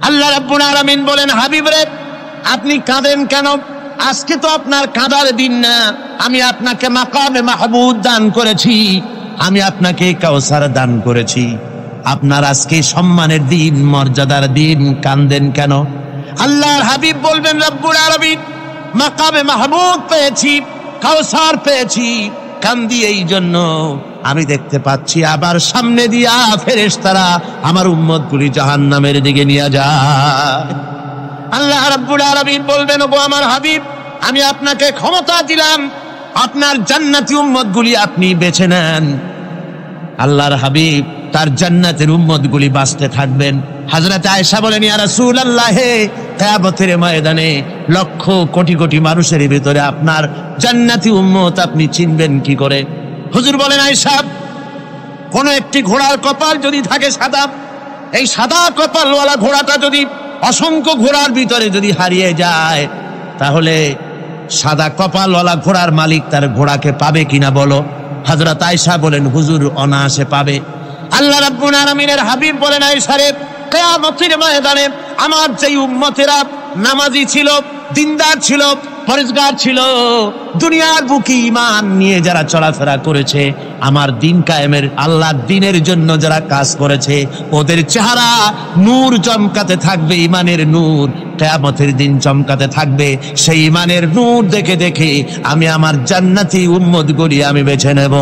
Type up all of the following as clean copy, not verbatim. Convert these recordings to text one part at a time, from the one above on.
আল্লাহ রাব্বুল আলামিন বলেন, হাবিব রে আপনি কাঁদেন কেন? আজকে তো আপনার কাঁদার দিন না। আমি আপনাকে মাকামে মাহমুদ দান করেছি, আমি আপনাকে কাউসার দান করেছি। আপনার আজকে সম্মানের দিন, মর্যাদার দিন, কাঁদেন কেন? আল্লাহর হাবিব বলবেন, রব্বুল আলামিন মাকামে মাহমুদ পেয়েছি, কাউসার পেয়েছি, কান্দি এই জন্য আমি দেখতে পাচ্ছি আবার সামনে দিয়া ফেরেশতারা আমার উম্মতগুলি জাহান্নামের দিকে নিয়ে যায়। আল্লাহ রাব্বুল আলামিন বলবেন, ওগো আমার হাবিব, আমি আপনাকে ক্ষমতা দিলাম, আপনার জান্নাতি উম্মতগুলি আপনি বেছে নেন। আল্লাহর হাবিব তার জান্নাতের উম্মতগুলি বাঁচতে থাকবেন। হযরত আয়েশা বলেন, ইয়া রাসূলুল্লাহ, কিয়ামতের ময়দানে লক্ষ কোটি কোটি মানুষের ভিতরে আপনার জান্নাতি উম্মত আপনি চিনবেন কি করে? হুজুর বলেন, আয়েশা, কোন একটি ঘোড়ার কপাল যদি থাকে সাদা, এই সাদা কপালওয়ালা ঘোড়াটা যদি অসংখ্য ঘোড়ার ভিতরে যদি হারিয়ে যায়, তাহলে সাদা কপালওয়ালা ঘোড়ার মালিক তার ঘোড়াকে পাবে কিনা বলো? হযরত আয়েশা বলেন, হুজুর অনায়াসে পাবে। আল্লাহ রাব্বুল আলামিনের হাবিব বলেন, আয়েশা রে, কিয়ামতের ময়দানে আমার যেই উম্মতেরা নামাজি ছিল, দিনদার ছিল, পরেজগার ছিল, দুনিয়ার বুকে ঈমান নিয়ে যারা চলাফেরা করেছে, আমার দিন কায়েমের আল্লাহর দিনের জন্য যারা কাজ করেছে, ওদের চেহারা নূর চমকাতে থাকবে, ঈমানের নূর কিয়ামতের দিন চমকাতে থাকবে। সেই ঈমানের নূর দেখে দেখে আমি আমার জান্নাতি উম্মতগুলি আমি বেছে নেব।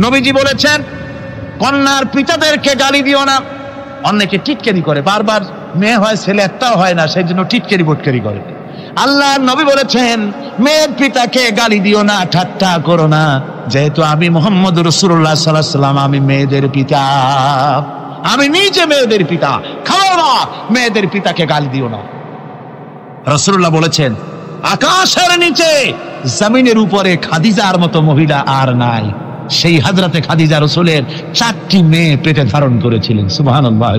নবীজি বলেছেন, কন্যার পিতাদেরকে গালি দিও না। অনেকে টিটকারি করে, বারবার মেয়ে হয় ছেলে একটাও হয় না, সেই জন্য টিটকারি বটকারি করে। আল্লাহ নবী বলেছেন, মেয়ের পিতাকে গালি দিও না, ঠাট্টা করো না, যেহেতু আমি মুহাম্মদ রাসূলুল্লাহ সাল্লাল্লাহু আলাইহি ওয়াসাল্লাম, আমি মেয়েদের পিতা, আমি নিজে মেয়েদের পিতা। খাও না, মেয়েদের পিতাকে গালি দিও না। রাসূলুল্লাহ বলেছেন, আকাশের নিচে জমিনের উপরে খাদিজার মতো মহিলা আর নাই। সেই হযরতে খাদিজা রাসূলের 4টি মেয়ে পেটে ধারণ করেছিলেন। সুবহানাল্লাহ।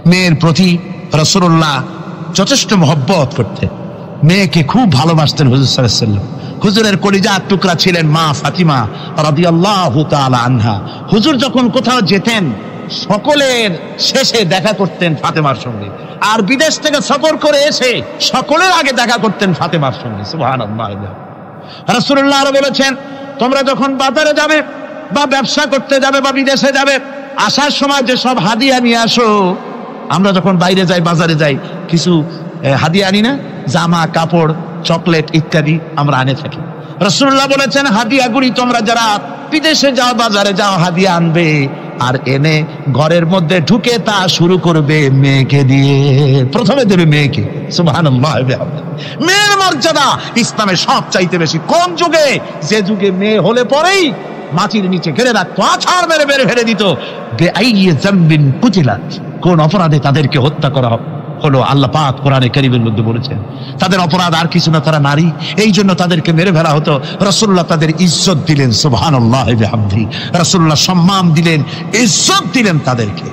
মেয়ের প্রতি রাসূলুল্লাহ যথেষ্ট মহব্বত করতেন, মেয়েকে খুব ভালোবাসতেন হুজুর সাল্লাল্লাহু আলাইহি ওয়াসাল্লাম। হুজুরের কলিজার টুকরা ছিলেন মা ফাতিমা রাদিয়াল্লাহু তাআলা আনহা। হুজুর যখন কোথাও যেতেন, সকলের শেষে দেখা করতেন ফাতেমার সঙ্গে, আর বিদেশ থেকে সফর করে এসে সকলের আগে দেখা করতেন ফাতেমার সঙ্গে। সুবহানাল্লাহ। রাসূলুল্লাহ আরো বলেছেন, তোমরা যখন বাজারে যাবে বা ব্যবসা করতে যাবে বা বিদেশে যাবে, আসার সময় যে সব হাদিয়া নিয়ে আসো, আমরা যখন বাইরে যাই, বাজারে যাই, কিছু হাদিয়া আনি না, জামা কাপড় চকলেট ইত্যাদি আমরা আনে থাকি। রাসূলুল্লাহ বলেছেন, হাদিয়াগুলি তোমরা যারা বিদেশে যাও, বাজারে যাও, হাদিয়া আনবে, আর এনে ঘরের মধ্যে ঢুকে তা শুরু করবে মেয়েকে দিয়ে। প্রথমে দেবে মেয়েকে। সুবহানাল্লাহ। মেয়ের মর্যাদা ইসলামে সব চাইতে বেশি। কোন যুগে? যে যুগে মেয়ে হলে পরেই মাটির নিচে ঘিরে রাখতো, আছাড় মেরে মেরে ফেলে দিত। বেআইয়ি যামবিন কুতিলাত, কোন অপরাধে তাদেরকে হত্যা করা হলো, আল্লাহ পাক কোরআনে কারীমের মধ্যে বলেছেন তাদের অপরাধ আর কিছু না, তারা নারী, এই জন্য তাদেরকে মেরে ফেলা হতো। রাসূলুল্লাহ তাদের ইজ্জত দিলেন। সুবহানাল্লাহ বিহামদিহি। রাসূলুল্লাহ সম্মান দিলেন, ইজ্জত দিলেন তাদেরকে।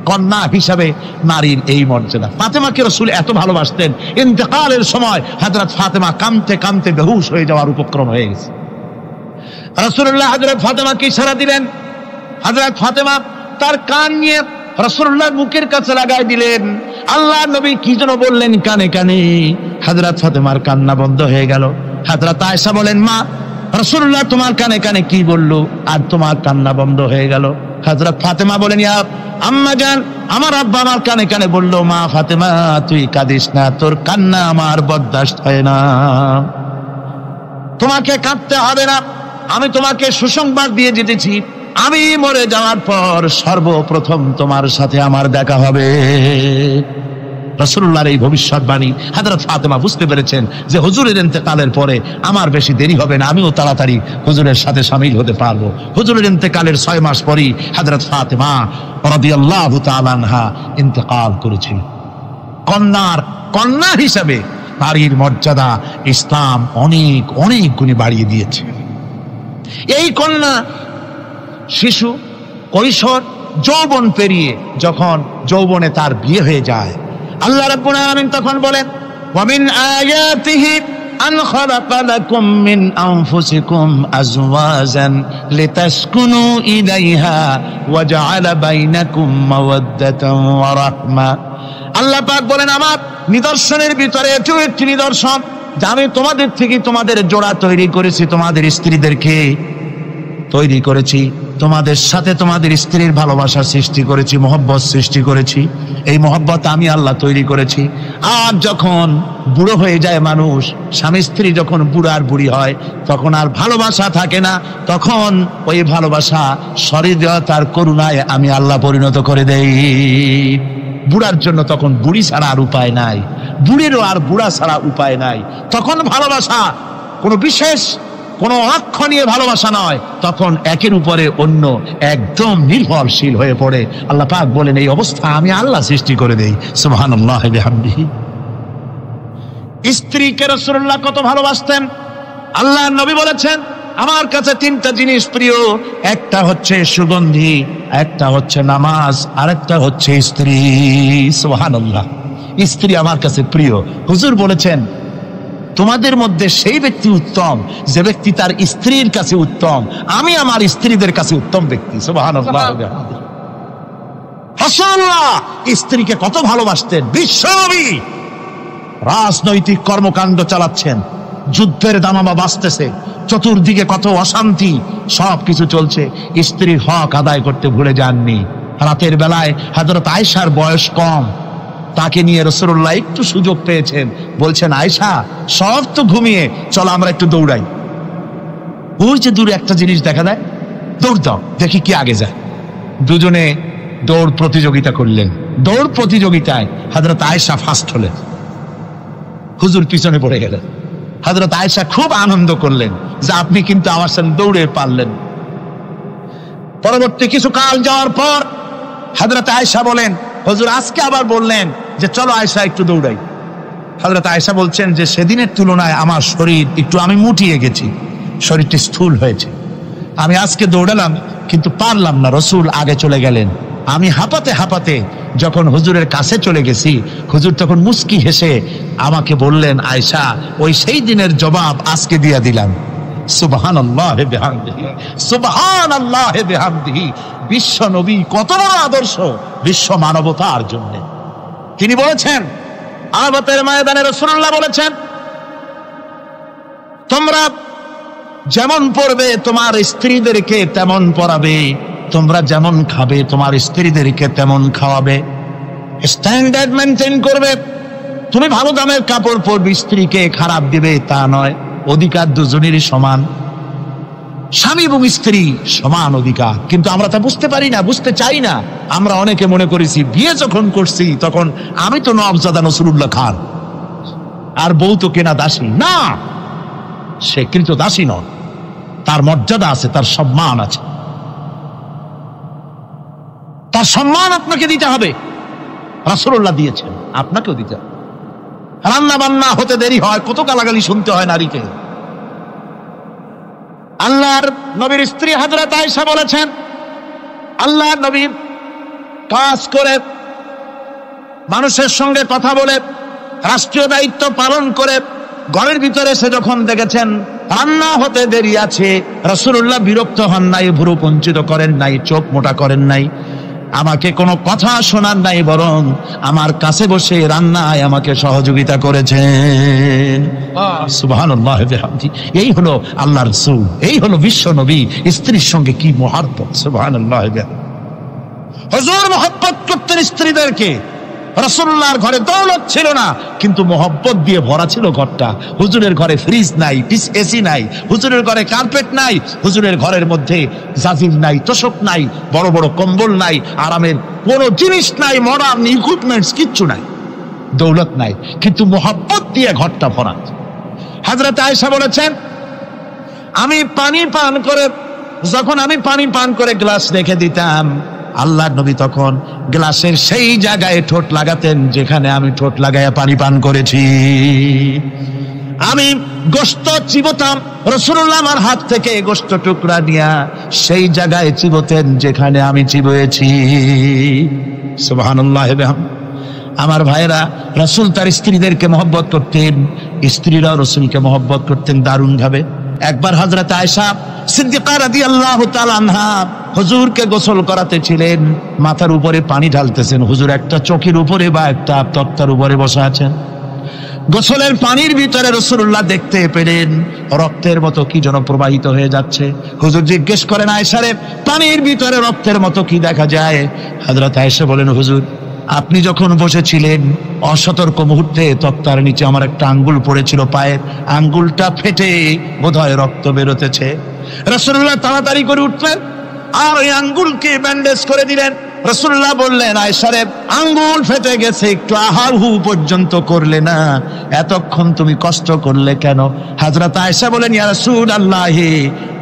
কন্যা হিসাবে নারীর এই মর্যাদা। ফাতেমাকে রাসূল এত ভালোবাসতেন, ইন্তেকালের সময় হযরত ফাতেমা কাঁদতে কাঁদতে বেহুশ হয়ে যাওয়ার উপক্রম হয়ে গেছে। রাসূলুল্লাহ হযরত ফাতেমাকে ইশারা দিলেন, হযরত ফাতেমা তার কান নিয়ে রাসূলুল্লাহর মুখের কাছে লাগাই দিলেন। আল্লাহ নবী কি যেন বললেন কানে কানে, হযরত ফাতেমার কান্না বন্ধ হয়ে গেল। হযরত আয়েশা বলেন, মা, রাসূলুল্লাহ তোমার কানে কানে কি বললো আর তোমার কান্না বন্ধ হয়ে গেল? হযরত ফাতেমা বলেন, ইয়া আম্মা জান, আমার আব্বা আমার কানে কানে বললো, মা ফাতেমা তুই কাঁদিস না, তোর কান্না আমার বরদাস্ত হয় না, তোমাকে কাঁদতে হবে না। আমি তোমাকে সুসংবাদ দিয়ে যেতেছি, আমি মরে যাওয়ার পর সর্বপ্রথম তোমার সাথে আমার দেখা হবে। রাসূলুল্লাহর এই ভবিষ্যৎবাণী হযরত ফাতেমা বুঝতে পেরেছেন যে হুজুরের ইন্তেকালের পরে আমার বেশি দেরি হবে না, আমিও তাড়াতাড়ি হুজুরের সাথে শামিল হতে পারবো। হুজুরের ইন্তেকালের 6 মাস পরই হযরত ফাতেমা রাদিয়াল্লাহু তাআলা আনহা ইন্তেকাল করেছিল। কন্যা হিসাবে নারীর মর্যাদা ইসলাম অনেক অনেক গুণে বাড়িয়ে দিয়েছে। এই কন্যা শিশু, কৈশোর, যৌবন পেরিয়ে যখন যৌবনে তার বিয়ে হয়ে যায়, আল্লাহ রাব্বুল আলামিন তখন বলেন, ওয়া মিন আয়াতিহি আন খালাকা লাকুম মিন আনফুসিকুম আজওয়াজান লিতাসকুনু ইলাইহা ওয়া জাআলা বাইনাকুম মাওয়াদ্দাতান ওয়া রাহমা। আল্লাহ পাক বলেন আমার নিদর্শনের ভিতরে এটাও একটি নিদর্শন যে আমি তোমাদের থেকে তোমাদের জোড়া তৈরি করেছি, তোমাদের স্ত্রীদেরকে তৈরি করেছি, তোমাদের সাথে তোমাদের স্ত্রীর ভালোবাসা সৃষ্টি করেছি, মহব্বত সৃষ্টি করেছি। এই মহব্বত আমি আল্লাহ তৈরি করেছি। আর যখন বুড়ো হয়ে যায় মানুষ, স্বামী স্ত্রী যখন বুড়ার বুড়ি হয়, তখন আর ভালোবাসা থাকে না, তখন ওই ভালোবাসা সহৃদয়তার করুণায় আমি আল্লাহ পরিণত করে দেই। বুড়ার জন্য তখন বুড়ি ছাড়া আর উপায় নাই, বুড়িরও আর বুড়া ছাড়া উপায় নাই। তখন ভালোবাসা কোনো বিশেষ কোনো অক্ষ নিয়ে ভালোবাসা নয়, তখন একের উপরে অন্য একদম নির্ভরশীল হয়ে পড়ে। আল্লাহ পাক বলেন এই অবস্থা আমি আল্লাহ সৃষ্টি করে দেই। সুবহানাল্লাহ ওয়া বিহামদিহি। স্ত্রীকে রাসূলুল্লাহ কত ভালোবাসতেন। আল্লাহর নবী বলেছেন আমার কাছে তিনটা জিনিস প্রিয়, একটা হচ্ছে সুগন্ধি, একটা হচ্ছে নামাজ, আর একটা হচ্ছে স্ত্রী। সুবহানাল্লাহ। স্ত্রী আমার কাছে প্রিয়। হুজুর বলেছেন তোমাদের মধ্যে সেই ব্যক্তি উত্তম যে ব্যক্তি তার স্ত্রীর কাছে উত্তম। আমি আমার স্ত্রীদের কাছে উত্তম ব্যক্তি। সুবহানাল্লাহ। রাসূলুল্লাহ স্ত্রীকে কত ভালোবাসতেন। বিশ্বনবী রাজনৈতিক কর্মকাণ্ড চালাচ্ছেন, যুদ্ধের দামামা বাজতেছে, চতুর্দিকে কত অশান্তি, সবকিছু চলছে, স্ত্রীর হক আদায় করতে ভুলে যাননি। রাতের বেলায় হযরত আয়েশার বয়স কম, তাকে নিয়ে রাসূলুল্লাহ একটু সুযোগ পেয়েছেন, বলছেন আয়েশা সব তো ঘুমিয়ে, চলো আমরা একটু দৌড়াই। ওই যে দূরে একটা জিনিস দেখা যায়, দৌড় দাও দেখি কি আগে যায়। দুজনে দৌড় প্রতিযোগিতা করলেন। দৌড় প্রতিযোগিতায় হযরত আয়েশা ফার্স্ট হলেন, হুজুর পিছনে পড়ে গেলেন। হযরত আয়েশা খুব আনন্দ করলেন যে আপনি কিন্তু আমার সাথে দৌড়ে পারলেন। পরবর্তী কিছু কাল যাওয়ার পর হযরত আয়েশা বলেন হুজুর আজকে আবার বললেন যে চলো আয়েশা একটু দৌড়াই। হযরত আয়েশা বলছেন যে সেদিনের তুলনায় আমার শরীর একটু, আমি মুটিয়ে গেছি, শরীরটি স্থূল হয়েছে, আমি আজকে দৌড়ালাম কিন্তু পারলাম না। রাসূল আগে চলে গেলেন। আমি হাঁপাতে হাঁপাতে যখন হুজুরের কাছে চলে গেছি, হুজুর তখন মুস্কি হেসে আমাকে বললেন আয়েশা ওই সেই দিনের জবাব আজকে দিয়ে দিলাম। সুবহানাল্লাহ বিহামদিহি, সুবহানাল্লাহ বিহামদিহি। বিশ্ব নবী কত বড় আদর্শ বিশ্ব মানবতার জন্য। তিনি বলেছেন আরাফাতের ময়দানে রাসূলুল্লাহ বলেছেন তোমরা যেমন পড়বে তোমার স্ত্রীদেরকে তেমন পড়াবে, তোমরা যেমন খাবে তোমার স্ত্রীদেরকে তেমন খাওয়াবে। স্ট্যান্ডার্ড মেনটেন করবে। তুমি ভালো দামের কাপড় পরবে, স্ত্রীকে খারাপ দিবে তা নয়। অধিকার দুজনেরই সমান, স্বামী এবং স্ত্রী সমান অধিকার। কিন্তু আমরা তা বুঝতে পারি না, বুঝতে চাই না। আমরা অনেকে মনে করেছি বিয়ে যখন করছি তখন আমি তো নওয়াবজাদা নসরুল্লাহ খান আর বউ তো কেনা দাসী। না, সে কৃত দাসী নয়, তার মর্যাদা আছে, তার সম্মান আছে, তার সম্মান আপনাকে দিতে হবে। রাসূলুল্লাহ দিয়েছেন, আপনাকেও দিতে হবে। রান্না বান্না হতে দেরি হয়, কত গালাগালি শুনতে হয় নারীকে। আল্লাহর নবীর স্ত্রী হযরত আয়েশা বলেছেন আল্লাহর নবী কাজ করে, মানুষের সঙ্গে কথা বলে, রাষ্ট্রীয় দায়িত্ব পালন করে ঘরের ভিতরে সে যখন দেখেছেন রান্না হতে দেরি আছে, রাসূলুল্লাহ বিরক্ত হন নাই, ভ্রু কুঞ্চিত করেন নাই, চোখ মোটা করেন নাই, আমাকে কোনো কথা শোনার নাই, বরং আমার কাছে বসে রান্নায় আমাকে সহযোগিতা করেছেন। সুবহানাল্লাহ বিহামদিহি। এই হলো আল্লাহর রাসূল, এই হলো বিশ্ব নবী। স্ত্রীর সঙ্গে কি মহব্বত! সুবহানাল্লাহ বিহামদিহি। হুজুর মহব্বত করতেন স্ত্রীদেরকে। রাসূলুল্লাহর ঘরে দৌলত ছিল না, কিন্তু মহব্বত দিয়ে ভরা ছিল ঘরটা। হুজুরের ঘরে ফ্রিজ নাই, এসি নাই, হুজুরের ঘরে কার্পেট নাই, হুজুরের ঘরের মধ্যে জাজির নাই, তোশক নাই, বড় বড় কম্বল নাই, আরামের কোনো জিনিস নাই, মডার্ন ইকুইপমেন্টস কিচ্ছু নাই, দৌলত নাই, কিন্তু মহব্বত দিয়ে ঘরটা ভরা। হযরত আয়েশা বলেছেন আমি পানি পান করে, যখন আমি পানি পান করে গ্লাস রেখে দিতাম, আল্লাহর নবী তখন গ্লাসের সেই জায়গায় ঠোঁট লাগাতেন যেখানে আমি ঠোঁট লাগাইয়া পানি পান করেছি। আমি গোশত চিবোতাম, রাসূলুল্লাহ আমার হাত থেকে গোশত টুকরা নিয়া সেই জায়গায় চিবোতেন যেখানে আমি চিবোয়েছি। সুবহানাল্লাহ। আমার ভাইরা, রাসূল তার স্ত্রীদেরকে মহব্বত করতেন, স্ত্রীরাও রাসূলকে মহব্বত করতেন দারুণ ভাবে। একবার হযরত আয়েশা সিদ্দিকা রাদিয়াল্লাহু তাআলা আনহা হুজুরকে গোসল করাতেছিলেন, মাথার উপরে পানি ঢালতেছেন। হুজুর একটা চৌকির উপরে বা একটা তক্তার উপরে বসে আছেন। গোসলের পানির ভিতরে রাসূলুল্লাহ দেখতে পেলেন রক্তের মতো কি যেন প্রবাহিত হয়ে যাচ্ছে। হুজুর জিজ্ঞেস করেন, আয়েশা রে, পানির ভিতরে রক্তের মতো কি দেখা যায়? হযরত আয়েশা বলেন, হুজুর আপনি যখন বসেছিলেন অসতর্ক মুহূর্তে তক্তার নিচে আমার একটা আঙ্গুল পড়েছিল, পায়ের আঙ্গুলটা ফেটে বোধহয় রক্ত বেরোতেছে। রাসূলুল্লাহ তাড়াতাড়ি করে উঠলেন আর ওই আঙ্গুলকে ব্যান্ডেজ করে দিলেন। রাসূলুল্লাহ বললেন, আয়েশা রে, আঙ্গুল ফেটে গেছে, একটু আহাহু পর্যন্ত করলে না, এতক্ষণ তুমি কষ্ট করলে কেন? হযরত আয়েশা বলেন, ইয়া রাসূলুল্লাহ,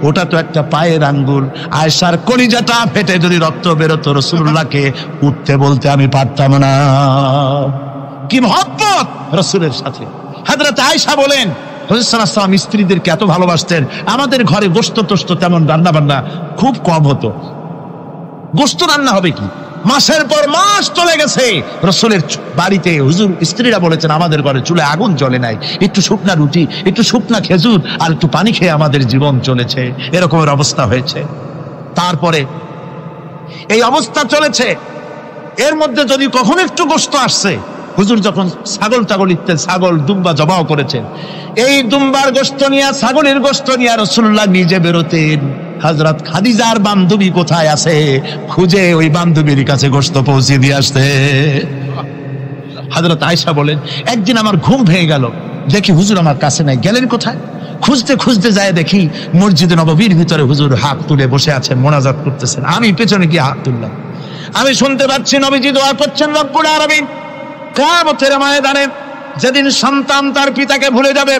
ওটা তো একটা পায়ের আঙ্গুল। আয়েশার কলিজাটা ফেটে যদি রক্ত বেরোতো রাসূলুল্লাহকে উঠতে বলতে আমি পারতাম না। কি মহব্বত রাসূলের সাথে। হযরত আয়েশা বলেন, হুজুর সাল্লাল্লাহু আলাইহি ওয়াসাল্লাম স্ত্রীদেরকে এত ভালোবাসতেন, আমাদের ঘরে গোশত টোস্ত তেমন রান্না বান্না খুব কম হতো। গোশত রান্না হবে কি, মাসের পর মাস চলে গেছে রাসূলের বাড়িতে, হুজুর স্ত্রীরা বলেছেন আমাদের ঘরে চুলে আগুন জ্বলে নাই, একটু শুকনা রুটি, একটু শুকনা খেজুর আর একটু পানি খেয়ে আমাদের জীবন চলেছে, এরকমের অবস্থা হয়েছে। তারপরে এই অবস্থা চলেছে, এর মধ্যে যদি কখনো একটু গোশত আসছে, হুজুর যখন ছাগল ইত্যাদি ছাগল দুম্বা জবাও করেছেন, এই দুম্বার গোশত নিয়ে, ছাগলের গোশত নিয়ে রাসূলুল্লাহ নিজে বেরোতেন। হযরত খাদিজার বান্ধবী কোথায় আছে খুঁজে ওই বান্ধবীর কাছে গোশত পৌঁছে দিয়ে আসতে। হযরত আয়েশা বলেন, একদিন আমার ঘুম ভেঙে গেল, দেখি হুজুর আমার কাছে নাই, গেলেন কোথায়? খুঁজতে খুঁজতে যায় দেখি মসজিদে নববীর ভিতরে হুজুর হাত তুলে বসে আছেন, মোনাজাত করতেছেন। আমি পেছনে গিয়ে হাত তুললাম, আমি শুনতে পাচ্ছি নবীজি দোয়া করছেন, রব্বুল আলামিন কিয়ামতের ময়দানে যেদিন সন্তান তার পিতাকে ভুলে যাবে,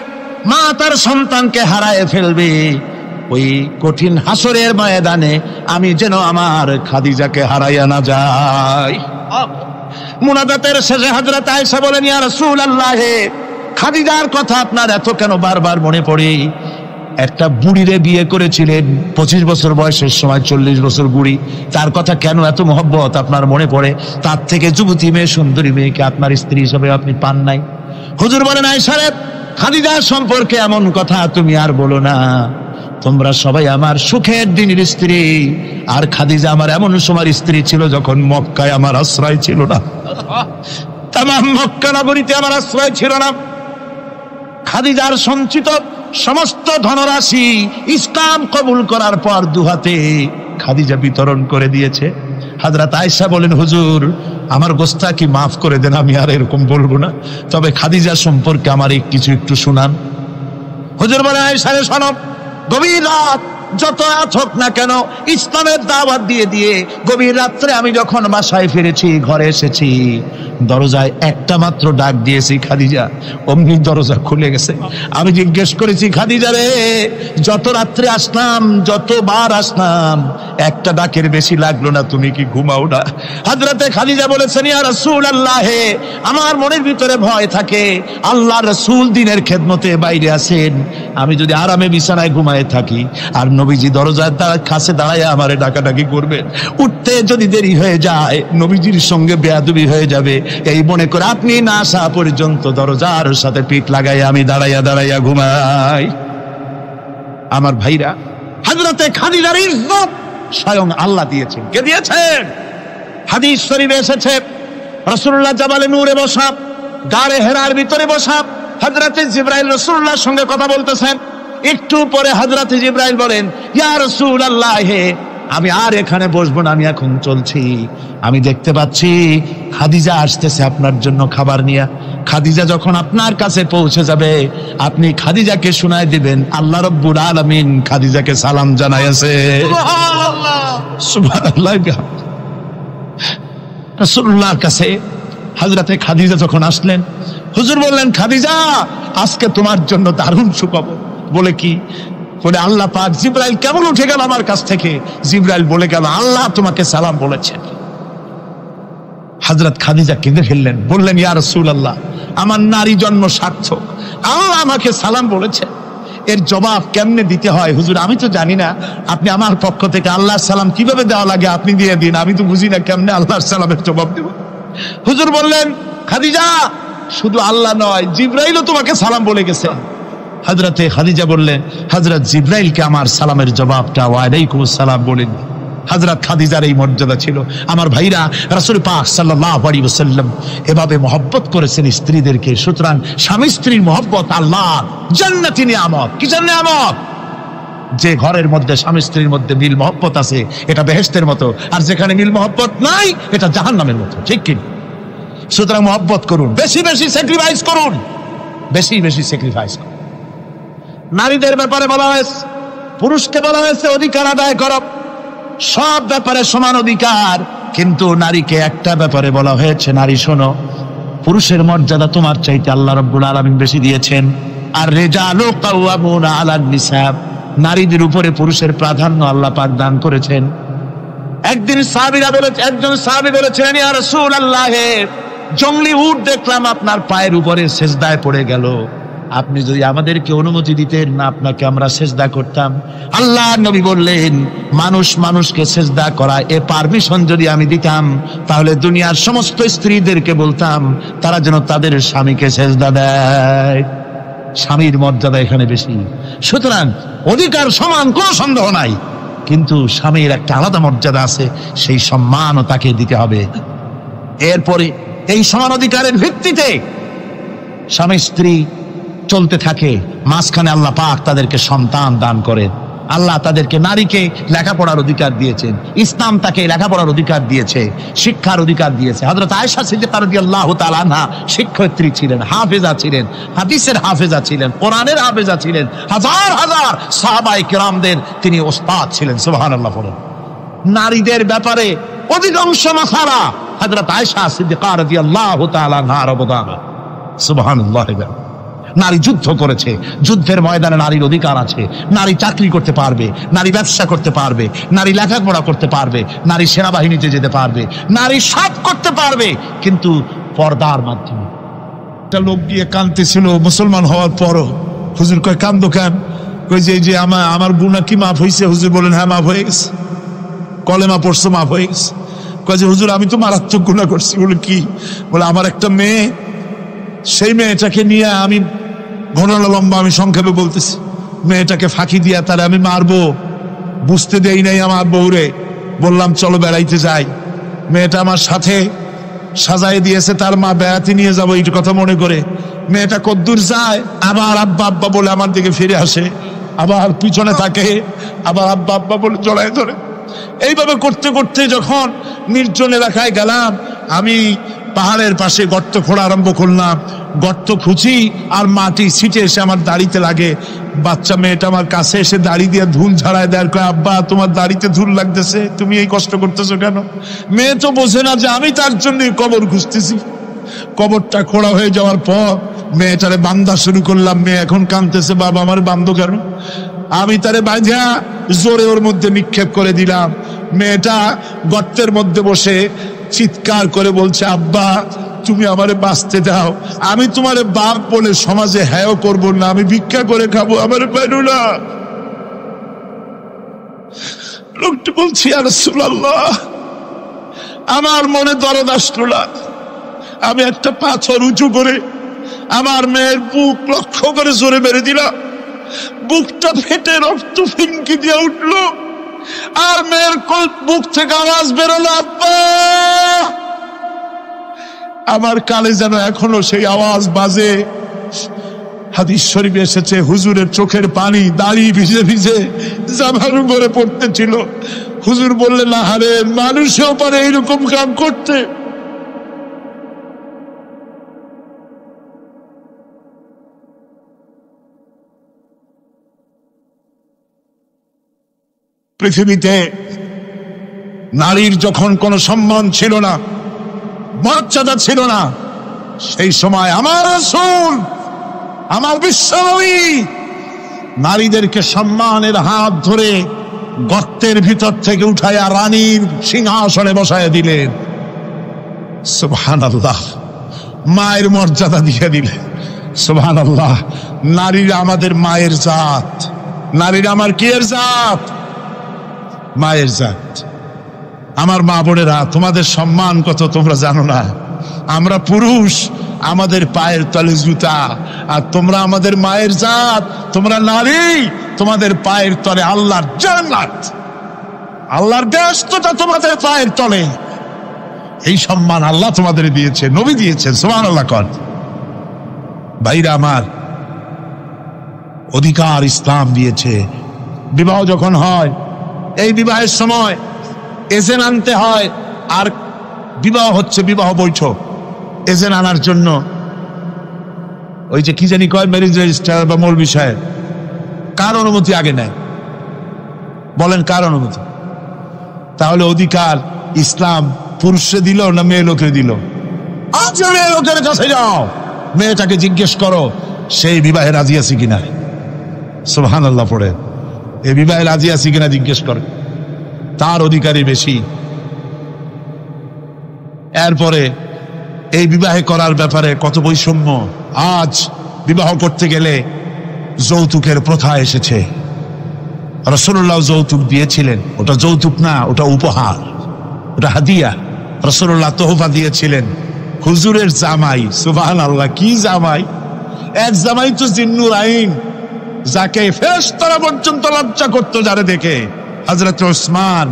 মা তার সন্তানকে হারায় ফেলবে, ওই কঠিন হাসরের ময়দানে আমি যেন আমার খাদিজাকে হারাইয়া না যাই। মুনাজাতের শেষে হযরত আয়েশা বলেন, ইয়া রাসূলুল্লাহ, খাদিজার কথা আপনার এত কেন বারবার মনে পড়ে? একটা বুড়িরে বিয়ে করেছিলেন 25 বছর বয়সের সময়, 40 বছর বুড়ি, তার কথা কেন এত মহব্বত আপনার মনে পড়ে? তার থেকে যুবতী মেয়ে, সুন্দরী মেয়েকে আপনার স্ত্রী হিসেবে আপনি পান নাই। হুজুর বলেন, আয়েশা রে, খাদিজার সম্পর্কে এমন কথা তুমি আর বলো না, তোমরা সবাই আমার সুখের দিনের স্ত্রী, আর খাদিজা আমার এমন সময় স্ত্রী ছিল যখন মক্কায় আমার আশ্রয় ছিল না, তামাম মক্কা নগরীতে আমার আশ্রয় ছিল না। খাদিজার সঞ্চিত সমস্ত ধনরাশি ইসলাম কবুল করার পর দুহাতে খাদিজা বিতরণ করে দিয়েছে। হযরত আয়েশা বলেন, হুজুর আমার গোস্তাকি মাফ করে দেন, আমি আর এরকম বলবো না, তবে খাদিজা সম্পর্কে আমার কিছু একটু শুনান। হুজুর বলেন, আয়েশা রে শোনো, গভীর রাত যত রাত হোক না কেন, ইসলামের দাওয়াত দিয়ে দিয়ে গভীর রাত্রে আমি যখন বাসায় ফিরেছি, ঘরে এসেছি, দরজায় একটা মাত্র ডাক দিয়েছি, খাদিজা, অমনি দরজা খুলে গেছে। আমি জিজ্ঞেস করেছি, খাদিজা রে, যত রাত্রে আসলাম, যতবার আসলাম, একটা ডাকের বেশি লাগলো না, তুমি কি ঘুমাও না? হযরতে খাদিজা বলেছেন, ইয়া রাসূলুল্লাহ, আমার মনের ভিতরে ভয় থাকে, আল্লাহ রাসূল দিনের খেদমতে বাইরে আছেন, আমি যদি আরামে বিছানায় ঘুমায় থাকি আর নবীজি দরজার কাছে দাঁড়ায় আমারে ডাকাডাকি করবেন, উঠতে যদি দেরি হয়ে যায় নবীজির সঙ্গে বেয়াদবি হয়ে যাবে, এই মনে করে আপনি না আসা পর্যন্ত দরজার সাথে পিঠ লাগাই আমি দাঁড়াইয়া দাঁড়াইয়া ঘুমাই। আমার ভাইরা, হযরতে খাদিজার ইজ্জত স্বয়ং আল্লাহ দিয়েছেন। কে দিয়েছেন? হাদিস শরীফে এসেছে, রাসূলুল্লাহ জাবালে নূরে বসা, গারে হেরার ভিতরে বসা, হযরতে জিবরাইল রাসূলুল্লাহর সঙ্গে কথা বলতেছেন। একটু পরে হযরতে জিবরাইল বলেন, ইয়া রাসূলুল্লাহ, আমি আর এখানে বসবো না, আমি এখন চলছি। আমি দেখতে পাচ্ছি খাদিজা আসতেছে আপনার জন্য খাবার নিয়ে। খাদিজা যখন আপনার কাছে পৌঁছে যাবে, আপনি খাদিজাকে শোনায় দিবেন আল্লাহ রাব্বুল আলামিন খাদিজাকে সালাম জানাইছে। সুবহানাল্লাহ, সুবহানাল্লাহ। রাসূলুল্লাহর কাছে হযরতে খাদিজা যখন আসলেন, হুজুর বললেন, খাদিজা, আজকে তোমার জন্য দারুণ সুখবর। বলে কি? বলে আল্লাহ পাক, জিবরাইল কেমন উঠে গেল আমার কাছ থেকে, জিবরাইল বলে গেল আল্লাহ তোমাকে সালাম বলেছেন। হযরত খাদিজা কেঁদে ফেললেন, বললেন, ইয়া রাসূলুল্লাহ, আমার নারী জন্ম সার্থক, আল্লাহ আমাকে সালাম বলেছেন, এর জবাব কেমনে দিতে হয় হুজুর আমি তো জানি না, আপনি আমার পক্ষ থেকে আল্লাহর সালাম কিভাবে দেওয়া লাগে আপনি দিয়ে দিন, আমি তো বুঝি না কেমনে আল্লাহর সালামের জবাব দেব। হুজুর বললেন, খাদিজা, শুধু আল্লাহ নয়, জিবরাইলও তোমাকে সালাম বলে গেছে। হযরতে খাদিজা বললেন, হযরত জিবরাইলকে আমার সালামের জবাবটা ওয়ালাইকুমুস সালাম বলেন। হযরত খাদিজার এই মর্যাদা ছিল। আমার ভাইরা, রাসূল পাক সাল্লাল্লাহু আলাইহি ওয়াসাল্লাম এভাবে মহব্বত করেছেন স্ত্রীদেরকে। সুতরাং স্বামী স্ত্রীর মহব্বত আল্লাহ জান্নাতি নিয়ামত। কিসের নিয়ামত? যে ঘরের মধ্যে স্বামী স্ত্রীর মধ্যে মিল মহব্বত আছে, এটা বেহেশতের মতো, আর যেখানে মিল মহব্বত নাই, এটা জাহান্নামের মতো। ঠিক কি? সুতরাং মহব্বত করুন, বেশি বেশি স্যাক্রিফাইস করুন, বেশি বেশি স্যাক্রিফাইস করুন। নারীদের ব্যাপারে বলা হয়েছে, পুরুষকে বলা হয়েছে অধিকার আদায় করো, সব ব্যাপারে সমান অধিকার। কিন্তু নারীকে একটা ব্যাপারে বলা হয়েছে, নারী শোনো, পুরুষের মর্যাদা তোমার চাইতে আল্লাহ রাব্বুল আলামিন বেশি দিয়েছেন। আর রিজালু কাওয়ামুনা আলান নিসা, নারীদের উপরে পুরুষের প্রাধান্য আল্লাহ পাক দান করেছেন। একদিন একজন সাহাবী বলেছিলেন, ইয়া রাসূলুল্লাহ, জংলি উট দেখলাম আপনার পায়ের উপরে সেজদায় পড়ে গেল, আপনি যদি আমাদেরকে অনুমতি দিতেন না, আপনাকে আমরা সেজদা করতাম। আল্লাহ নবী বললেন, মানুষ মানুষকে সেজদা করা এ পারমিশন যদি আমি দিতাম, তাহলে দুনিয়ার সমস্ত স্ত্রীদেরকে বলতাম তারা যেন তাদের স্বামীকে সেজদা দেয়। স্বামীর মর্যাদা এখানে বেশি। সুতরাং অধিকার সমান, কোনো সন্দেহ নাই, কিন্তু স্বামীর একটা আলাদা মর্যাদা আছে, সেই সম্মানও তাকে দিতে হবে। এরপরে এই সমান অধিকারের ভিত্তিতে স্বামী স্ত্রী চলতে থাকে, মাঝখানে আল্লাহ পাক তাদেরকে সন্তান দান করেন। আল্লাহ তাদেরকে, নারীকে লেখাপড়ার অধিকার দিয়েছেন, ইসলাম তাকে লেখাপড়ার অধিকার দিয়েছে, শিক্ষার অধিকার দিয়েছে। হযরত আয়েশা সিদ্দিকা রাদিয়াল্লাহু তাআলা আনহা শিক্ষয়িত্রী ছিলেন, হাফেজা ছিলেন, হাদিসের হাফেজা ছিলেন, কোরআনের হাফেজা ছিলেন, হাজার হাজার সাহাবায়ে কেরামদের তিনি ওস্তাদ ছিলেন। সুবহানাল্লাহ বলেন। নারীদের ব্যাপারে অধিকাংশ মাসালা হযরত আয়েশা সিদ্দিকা রাদিয়াল্লাহু তাআলা আনহার অবদান। সুবহানাল্লাহ। নারী যুদ্ধ করেছে, যুদ্ধের ময়দানে নারীর অধিকার আছে। নারী চাকরি করতে পারবে, নারী ব্যবসা করতে পারবে, নারী লেখাপড়া করতে পারবে, নারী সেনাবাহিনীতে যেতে পারবে, নারী সব করতে পারবে, কিন্তু পর্দার মাধ্যমে। একটা লোক গিয়ে কাঁদতেছিল মুসলমান হওয়ার পরও। হুজুর কয়, কান্দো কেন? কই যে আমার গুনাহ কি মাফ হয়েছে? হুজুর বলেন, হ্যাঁ মাফ হয়ে গেছে। কলেমা পড়ছো, মাফ হয়ে গেছে। কয় যে হুজুর আমি তো মারাত্মক গুনাহ করছি। বলে কি? বলে আমার একটা মেয়ে, সেই মেয়েটাকে নিয়ে আমি, ঘটনা লম্বা, আমি সংক্ষেপে বলতেছি, মেয়েটাকে ফাঁকি দিয়া তারে আমি মারবো, বুঝতে দেই নাই আমার বউরে। বললাম চলো বেড়াইতে যাই, মেয়েটা আমার সাথে সাজায় দিয়েছে, তার মা বেড়াতে নিয়ে যাবো এই কথা মনে করে। মেয়েটা কদ্দূর যায়, আবার আব্বা আব্বা বলে আমার দিকে ফিরে আসে, আবার পিছনে থাকে, আবার আব্বা আব্বা বলে জড়ায় ধরে। এইভাবে করতে করতে যখন নির্জন এলাকায় গেলাম, আমি পাহাড়ের পাশে গর্ত খোঁড়া আরম্ভ করলাম। গর্ত খুঁজি আর মাটি ছিটে এসে আমার দাড়িতে লাগে। বাচ্চা মেয়েটা আমার কাছে এসে দাড়ি দিয়ে ধুল ঝাড়ায় দেয়, কয় আব্বা তোমার দাড়িতে ধুল লাগতেছে, তুমি এই কষ্ট করতেছো কেন? মেয়ে তো বোঝে না যে আমি তার জন্য কবর খুঁজতেছি। কবরটা খোঁড়া হয়ে যাওয়ার পর মেয়েটারে বান্ধা শুরু করলাম। মেয়ে এখন কাঁদতেছে, বাবা আমার বান্ধো কেন? আমি তারে বাঁধা জোরে ওর মধ্যে নিক্ষেপ করে দিলাম। মেয়েটা গর্তের মধ্যে বসে চিৎকার করে বলছে, আব্বা তুমি আমারে বাঁচতে দাও, আমি তোমারে বাপ বলে সমাজে হ্যাঁ করবো না, আমি ভিক্ষা করে খাবো, আমারে পাইলো না। লোকটি বলছি, ইয়া রাসূলুল্লাহ, আমার মনে দরদ আসলো না। আমি একটা পাথর উঁচু করে আমার মেয়ের বুক লক্ষ্য করে জোরে মেরে দিলাম। বুকটা ফেটে রক্ত ফিনকি দিয়ে উঠলো, আর মেয়ের বুক থেকে আওয়াজ বেরোলো, আব্বা। আমার কানে যেন এখনো সেই আওয়াজ বাজে। হাদিস শরীফে এসেছে, হুজুরের চোখের পানি দাড়ি ভিজে ভিজে জামার উপরে পড়তেছিল। হুজুর বললেন, আরে মানুষেও পারে এইরকম কাম করতে। পৃথিবীতে নারীর যখন কোনো সম্মান ছিল না, মর্যাদা ছিল না, সেই সময় আমার রাসূল, আমার বিশ্বনবী নারীদেরকে সম্মানের হাত ধরে গর্তের ভিতর থেকে উঠাইয়া রানীর সিংহাসনে বসাইয়া দিলেন। সুবহানাল্লাহ। মায়ের মর্যাদা দিয়ে দিলেন। সুবহানাল্লাহ। নারীরা আমাদের মায়ের জাত, নারীরা আমার কিয়ের জাত? মায়ের জাত। আমার মা বোনেরা, তোমাদের সম্মান কত তোমরা জানো না। আমরা পুরুষ, আমাদের পায়ের তলে জুতা, আর তোমরা আমাদের মায়ের জাত, তোমরা নারী, তোমাদের পায়ের তলে আল্লাহর জান্নাত, আল্লাহর ব্যস্ততা তোমাদের পায়ের তলে। এই সম্মান আল্লাহ তোমাদের দিয়েছে, নবী দিয়েছেন। সুবহানাল্লাহ। কর ভাইরা আমার, অধিকার ইসলাম দিয়েছে। বিবাহ যখন হয়, এই বিবাহের সময় এজেন্ট আনতে হয়। আর বিবাহ হচ্ছে বিবাহ বৈঠক, এজেন্ট আনার জন্য ওই যে কি জানি কয় ম্যারেজ রেজিস্ট্রার বা মৌলবি সাহেব, কার অনুমতি আগে নেয়? বলেন কার অনুমতি? তাহলে অধিকার ইসলাম পুরুষে দিল না মেয়ে লোকে দিল? আজ মেয়ে লোকের কাছে যাও, মেয়েটাকে জিজ্ঞেস করো সেই বিবাহে রাজি আছে কিনা। সুবহানাল্লাহ পড়ে, এই বিবাহে রাজি আছে কিনা জিজ্ঞেস করো, তার অধিকারই বেশি। এরপরে এই বিবাহে করার ব্যাপারে কত বৈষম্য। আজ বিবাহ করতে গেলে যৌতুকের প্রথা এসেছে। রাসূলুল্লাহ যৌতুক দিয়েছিলেন, ওটা যৌতুক না, ওটা উপহার, ওটা হাদিয়া। রাসূলুল্লাহ তোহফা দিয়েছিলেন হুজুরের জামাই। সুবহানাল্লাহ, কি জামাই! এক জামাই তো জিন্নুর আইন, যাকে ফেরেশতারা পর্যন্ত লজ্জা করতো যারে দেখে, হযরত উসমান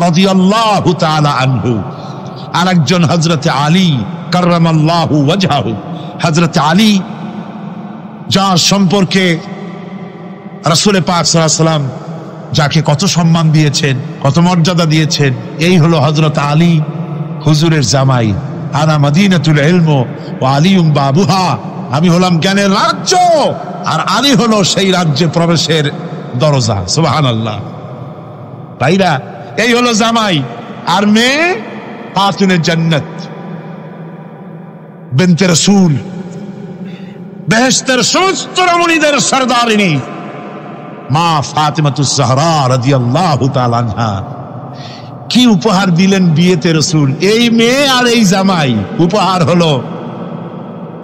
রাদিয়াল্লাহু তাআলা আনহু। আর একজন হযরত আলী কাররামাল্লাহু ওয়াজহাহু। হযরত আলী, যার সম্পর্কে রাসূল পাক সাল্লাল্লাহু আলাইহি ওয়াসাল্লাম যাকে কত সম্মান দিয়েছেন, কত মর্যাদা দিয়েছেন, এই হলো হযরত আলী হুজুরের জামাই। আনা মাদিনাতুল ইলম ওয়া আলিউম বাবুহা, আমি হলাম জ্ঞানের রাজ্য, আর আলী হলো সেই রাজ্যে প্রবেশের দরজা। সুবহানাল্লাহ। ভাইরা, এই হলো জামাই। আর মেয়ে খাতুনে জান্নাত, বিনতে রাসূল, বেহেশতের সমস্ত রমণীদের সরদারিনী মা ফাতিমাতুজ জাহরা রাদিয়াল্লাহু তাআলা আনহা। কি উপহার দিলেন বিয়েতে রাসূল! এই মেয়ে আর এই জামাই। উপহার হলো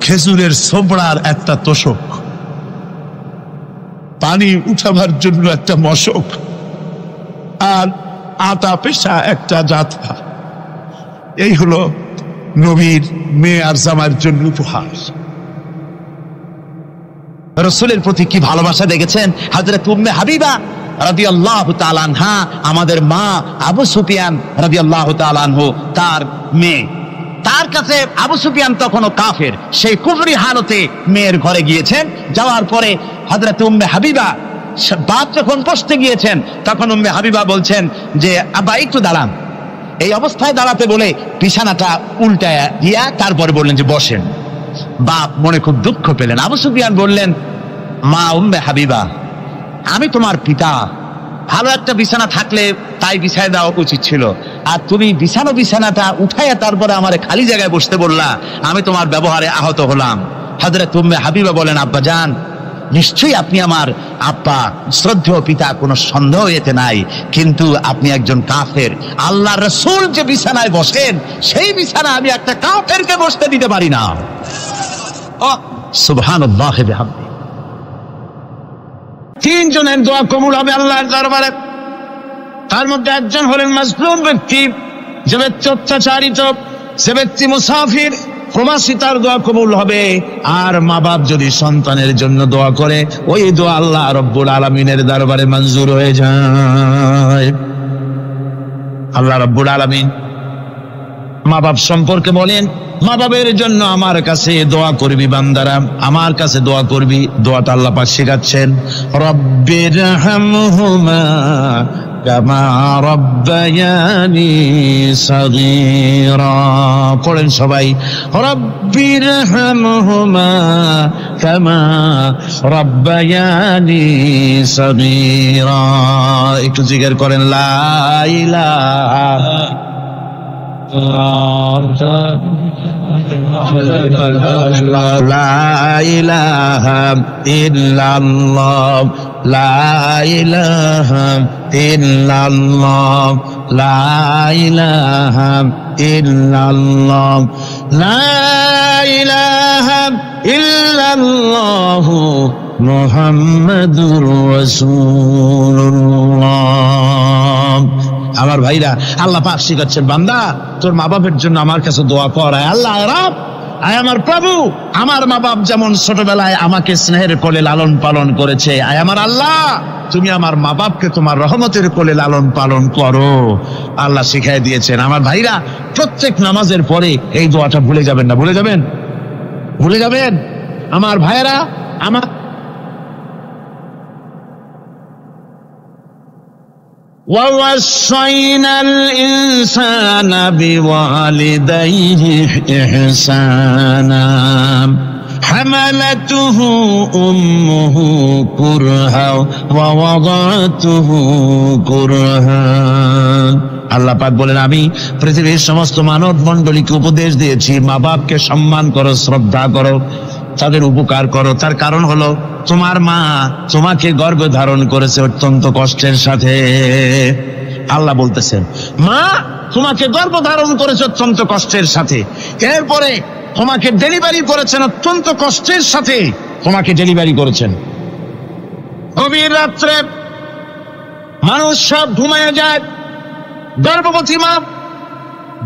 খেজুরের ছোবড়ার একটা তোশক, পানি উঠাবার জন্য একটা মশক, আর আটা পেশা একটা জাতা। এই হলো নবীর মেয়ে আর জামাইয়ের জন্য উপহার। রাসূলের প্রতি কি ভালোবাসা দেখেছেন! হযরত উম্মে হাবিবা রাদিয়াল্লাহু তাআলা আনহা, আমাদের মা আবু সুফিয়ান রাদিয়াল্লাহু তাআলা আনহু, তার মেয়ে। তার কাছে আবু সুফিয়ান তখনও কাফের, সেই কুফরি হালতে মেয়ের ঘরে গিয়েছেন। যাওয়ার পরে হযরত উম্মে হাবিবা বাপ যখন বসতে গিয়েছেন, তখন উম্মে হাবিবা বলছেন যে আব্বা একটু দাঁড়ান। এই অবস্থায় দাঁড়াতে বলে বিছানাটা উল্টায়া দিয়া তারপরে বললেন যে বসেন। বাপ মনে খুব দুঃখ পেলেন। আবু সুফিয়ান বললেন, মা উম্মে হাবিবা, আমি তোমার পিতা, ভালো একটা বিছানা থাকলে তাই বিছায় দেওয়া উচিত ছিল, আর তুমি বিছানাটা উঠাইয়া তারপরে আমারে খালি জায়গায় বসতে বললা, আমি তোমার ব্যবহারে আহত হলাম। হযরত উম্মে হাবিবা বলেন, আব্বা জান, নিশ্চয়ই আপনি আমার আব্বা, শ্রদ্ধেয় পিতা, কোনো সন্দেহ এতে নাই, কিন্তু আপনি একজন কাফের। আল্লাহ রাসূল যে বিছানায় বসেন, সেই বিছানা আমি একটা কাফেরকে বসতে দিতে পারি না। সুবহানাল্লাহ বিহামদি। তিনজনের দোয়া কবুল হবে আল্লাহর দরবারে। তার মধ্যে একজন হলেন মাজলুম ব্যক্তি, যে ব্যক্তি অত্যাচারিত, যে ব্যক্তি মুসাফির, প্রবাসী, তার দোয়া কবুল হবে। আর মা বাপ যদি সন্তানের জন্য দোয়া করে, ওই দোয়া আল্লাহ রব্বুল আলামিনের দরবারে মঞ্জুর হয়ে যায়। আল্লাহ রব্বুল আলামিন মা বাপ সম্পর্কে বলেন, মা বাবের জন্য আমার কাছে দোয়া করবি বান্দারা, আমার কাছে দোয়া করবি। দোয়াটা আল্লাহ পাক শেখাচ্ছেন, রব্বিরহামহুমা কামা রব্বায়ানি সাগীরা। পড়েন সবাই, রব্বিরহামহুমা কামা রব্বায়ানি সাগীরা। একটু জিকির করেন, লা ইলাহা লা ইলাহা ইল্লাল্লাহ, লা ইলাহা ইল্লাল্লাহ, লা ইলাহা ইল্লাল্লাহ, লা ইলাহা ইল্লাল্লাহ মুহাম্মাদুর রাসূলুল্লাহ। আমার ভাইরা, আল্লাহ পাক শিখাচ্ছেন, বান্দা তোর মা বাপের জন্য আমার কাছে দোয়া কর। আল্লাহ রব, আয় আমার প্রভু, আমার মা বাপ যেমন ছোটবেলায় আমাকে স্নেহের কোলে লালন পালন করেছে, আয় আমার আল্লাহ তুমি আমার মা বাপকে তোমার রহমতের কোলে লালন পালন করো। আল্লাহ শিখাই দিয়েছেন। আমার ভাইরা, প্রত্যেক নামাজের পরে এই দোয়াটা ভুলে যাবেন না। ভুলে যাবেন? ভুলে যাবেন? আমার ভাইরা, আমার وَوَصَّيْنَا الْإِنسَانَ بِوَالِدَيْهِ إِحْسَانًا حَمَلَتْهُ أُمُّهُ كُرْهًا وَوَضَعَتْهُ كُرْهًا। আল্লাহ পাক বলেন, আমি পৃথিবীর সমস্ত মানব মণ্ডলীকে উপদেশ দিয়েছি, মা বাপকে সম্মান করো, শ্রদ্ধা করো, তাদের উপকার করো। তার কারণ হলো তোমার মা তোমাকে গর্ভে ধারণ করেছে অত্যন্ত কষ্টের সাথে। আল্লাহ বলতেছেন, মা তোমাকে গর্ভ ধারণ করেছে অত্যন্ত কষ্টের সাথে, এরপরে তোমাকে ডেলিভারি করেছেন অত্যন্ত কষ্টের সাথে, তোমাকে ডেলিভারি করেছেন। গভীর রাত্রে মানুষ সব ঘুমায় যায়, গর্ভবতী মা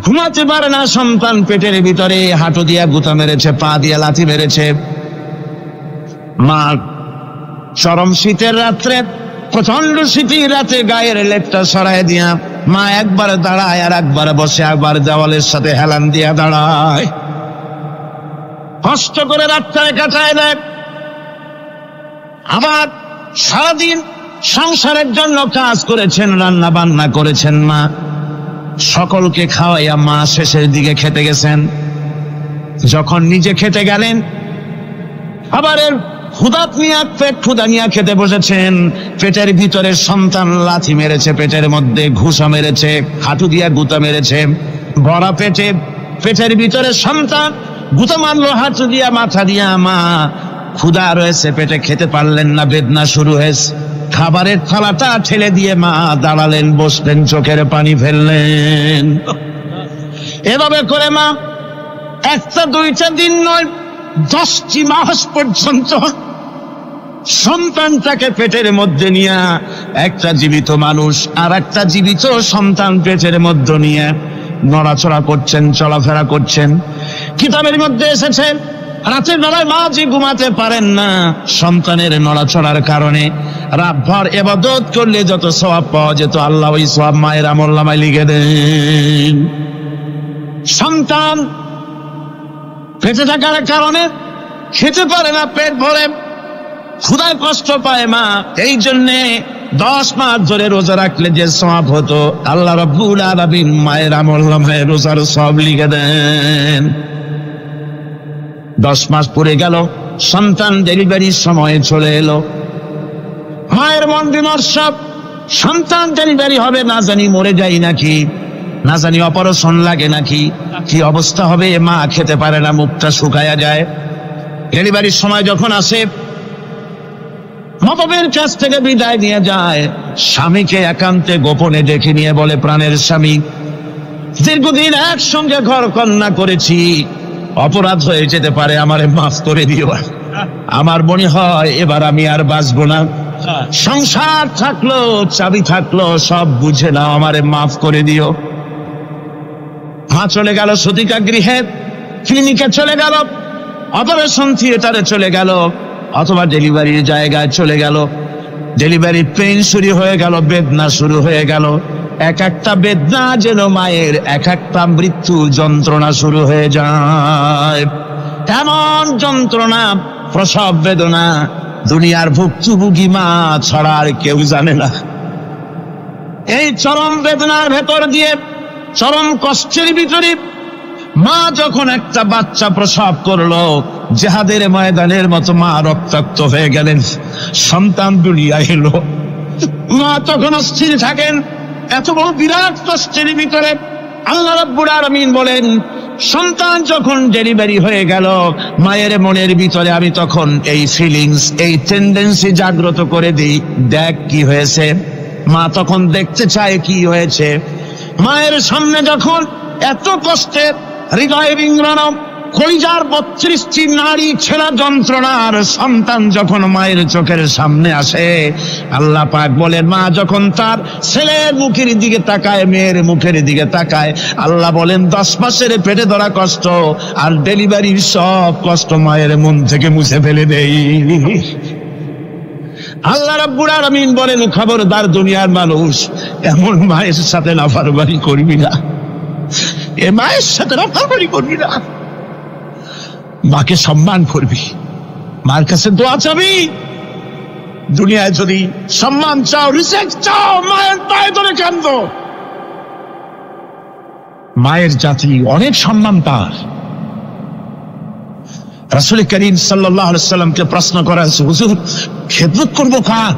ঘুমাতে পারে না, সন্তান পেটের ভিতরে হাঁটু দিয়া গুতা মেরেছে, পা দিয়া লাথি মেরেছে। মা চরম শীতের রাত্রে, প্রচন্ড শীতের রাতে গায়ের লেপটা সরাই দিয়া মা একবার দাঁড়ায় আর একবার বসে, একবার দেওয়ালের সাথে হেলান দিয়া দাঁড়ায়, কষ্ট করে রাতটায় কাটায় দেয়। আবার সারাদিন সংসারের জন্য কাজ করেছেন, রান্না বান্না করেছেন, মা সকলকে খাওয়াইয়া মা শেষের দিকে খেতে গেছেন। যখন নিজে খেতে গেলেন, আবার পেট ক্ষুধা নিয়ে খেতে বসেছেন, পেটের ভিতরে সন্তান লাথি মেরেছে, পেটের মধ্যে ঘুষা মেরেছে, হাঁটু দিয়া গুতা মেরেছে, ভরা পেটে, পেটের ভিতরে সন্তান গুতা মারলো হাঁটু দিয়া, মাথা দিয়া। মা ক্ষুধা রয়েছে, পেটে খেতে পারলেন না, বেদনা শুরু হয়েছে। খাবারের থালাটা ঠেলে দিয়ে মা দাঁড়ালেন, বসলেন, চোখের পানি ফেললেন। এভাবে করে মা একটা দুইটা দিন নয়, 10টি মাস পর্যন্ত সন্তানটাকে পেটের মধ্যে নিয়ে, একটা জীবিত মানুষ আর একটা জীবিত সন্তান পেটের মধ্যে নিয়ে নড়াচড়া করছেন, চলাফেরা করছেন। কিতাবের মধ্যে এসেছে, রাতের বেলায় মা যে ঘুমাতে পারেন না, সন্তানের নড়াচড়ার কারণে রাতভর ইবাদত করলে যত সওয়াব পাওয়া যেত, আল্লাহ ওই সওয়াব মায়ের আমলনামায় লিখে দেন। সন্তান পেটে থাকার কারণে খেতে পারে না, পেট ভরে ক্ষুধায় কষ্ট পায় মা, এই জন্যে 10 মাস ধরে রোজা রাখলে যে সওয়াব হতো, আল্লাহ রাব্বুল আলামিন মায়ের আমলনামায় রোজার সওয়াব লিখে দেন। 10 মাস পরে গেল, সন্তান ডেলিভারির সময় চলে এলো। মায়ের মন বিমর্ষ, সন্তান ডেলিভারি হবে, না জানি মরে যাই নাকি, না জানি অপারেশন লাগে নাকি, কি অবস্থা হবে। মা খেতে পারে না, মুখটা শুকায়া যায়। ডেলিভারির সময় যখন আসে, মা বাবার কাছ থেকে বিদায় নিয়ে যায়, স্বামীকে একান্তে গোপনে ডেকে নিয়ে বলে, প্রাণের স্বামী, দীর্ঘদিন একসঙ্গে ঘর কন্যা করেছি, অপরাধ হয়ে যেতে পারে, আমারে মাফ করে দিও। আমার মনে হয় এবার আমি আর বাঁচবো না, সংসার থাকলো, চাবি থাকলো, সব বুঝে নাও, আমারে মাফ করে দিও। মা চলে গেল সতিকা গৃহে, ক্লিনিকে চলে গেল, অপারেশন থিয়েটারে চলে গেল, অথবা ডেলিভারির জায়গায় চলে গেল। ডেলিভারি পেইন শুরু হয়ে গেল, বেদনা শুরু হয়ে গেল। এক একটা বেদনা যেন মায়ের এক একটা মৃত্যু যন্ত্রণা শুরু হয়ে যায়। এমন যন্ত্রণা, প্রসব বেদনা দুনিয়ার ভুক্তভোগী মা ছাড়া আর কেউ জানে না। এই চরম বেদনার ভেতর দিয়ে, চরম কষ্টের ভিতরে মা যখন একটা বাচ্চা প্রসব করলো, জিহাদের ময়দানের মতো মা রক্তাক্ত হয়ে গেলেন, সন্তান দুনিয়ায় এলো। মা তখন অস্থির থাকেন, এত বড় বিরাট কষ্টের ভিতরে। আল্লাহ রাব্বুল আলামিন বলেন, সন্তান যখন ডেলিভারি হয়ে গেল, মায়ের মনের ভিতরে আমি তখন এই ফিলিংস, এই টেন্ডেন্সি জাগ্রত করে দিই, দেখ কি হয়েছে। মা তখন দেখতে চায় কি হয়েছে। মায়ের সামনে যখন এত কষ্টে, হৃদয় বিংড়ানো, কলিজার 32টি নারী ছেঁড়া যন্ত্রণার সন্তান যখন মায়ের চোখের সামনে আসে, আল্লাহ পাক বলেন, মা যখন তার ছেলের মুখের দিকে তাকায়, মেয়ের মুখের দিকে তাকায়, আল্লাহ বলেন 10 মাসের পেটে ধরা কষ্ট আর ডেলিভারির সব কষ্ট মায়ের মন থেকে মুছে ফেলে দেই। আল্লাহ রাব্বুল আলামিন বলেন, খবরদার দুনিয়ার মানুষ, এমন মায়ের সাথে নাফরমানি করবি না, এ মায়ের সাথে নাফরমানি করবি না, মাকে সম্মান করবি, মার কাছে দোয়া চাবি। দুনিয়ায় যদি সম্মান চাও, রিসেক্ট চাও, মায়ের পায়ে ধরে কাঁদো। মায়ের জাতি অনেক সম্মান তার। রাসূল করিম সাল্লাল্লাহু আলাইহি সাল্লামকে প্রশ্ন করা হয়েছে, হুজুর খেদমত করবো কার?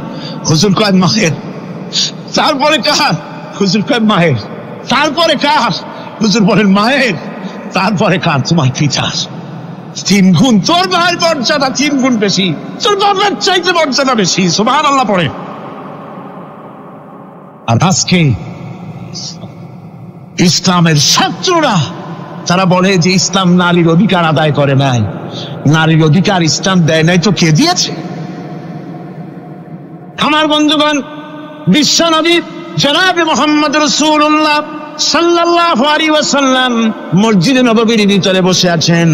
হুজুর কয় মায়ের। তারপরে কার? হুজুর কয় মায়ের। তারপরে কার? হুজুর বলেন মায়ের। তারপরে কার? তোমার পিতার। 3 গুণ। তোর মায়ের মর্যাদা 3 গুণ বেশি, তোর বাবার চাইতে মর্যাদা বেশি। সুবহানাল্লাহ পড়ে। আর আজকে ইসলামের শত্রুরা তারা বলে যে ইসলাম নারীর অধিকার আদায় করে নাই। নারীর অধিকার ইসলাম দেয় নাই তো কে দিয়েছে? আমার বন্ধুগণ, বিশ্বনবী জনাবে মুহাম্মদ রাসূলুল্লাহ সাল্লাল্লাহু আলাইহি ওয়াসাল্লাম মসজিদে নববীর ভিতরে বসে আছেন।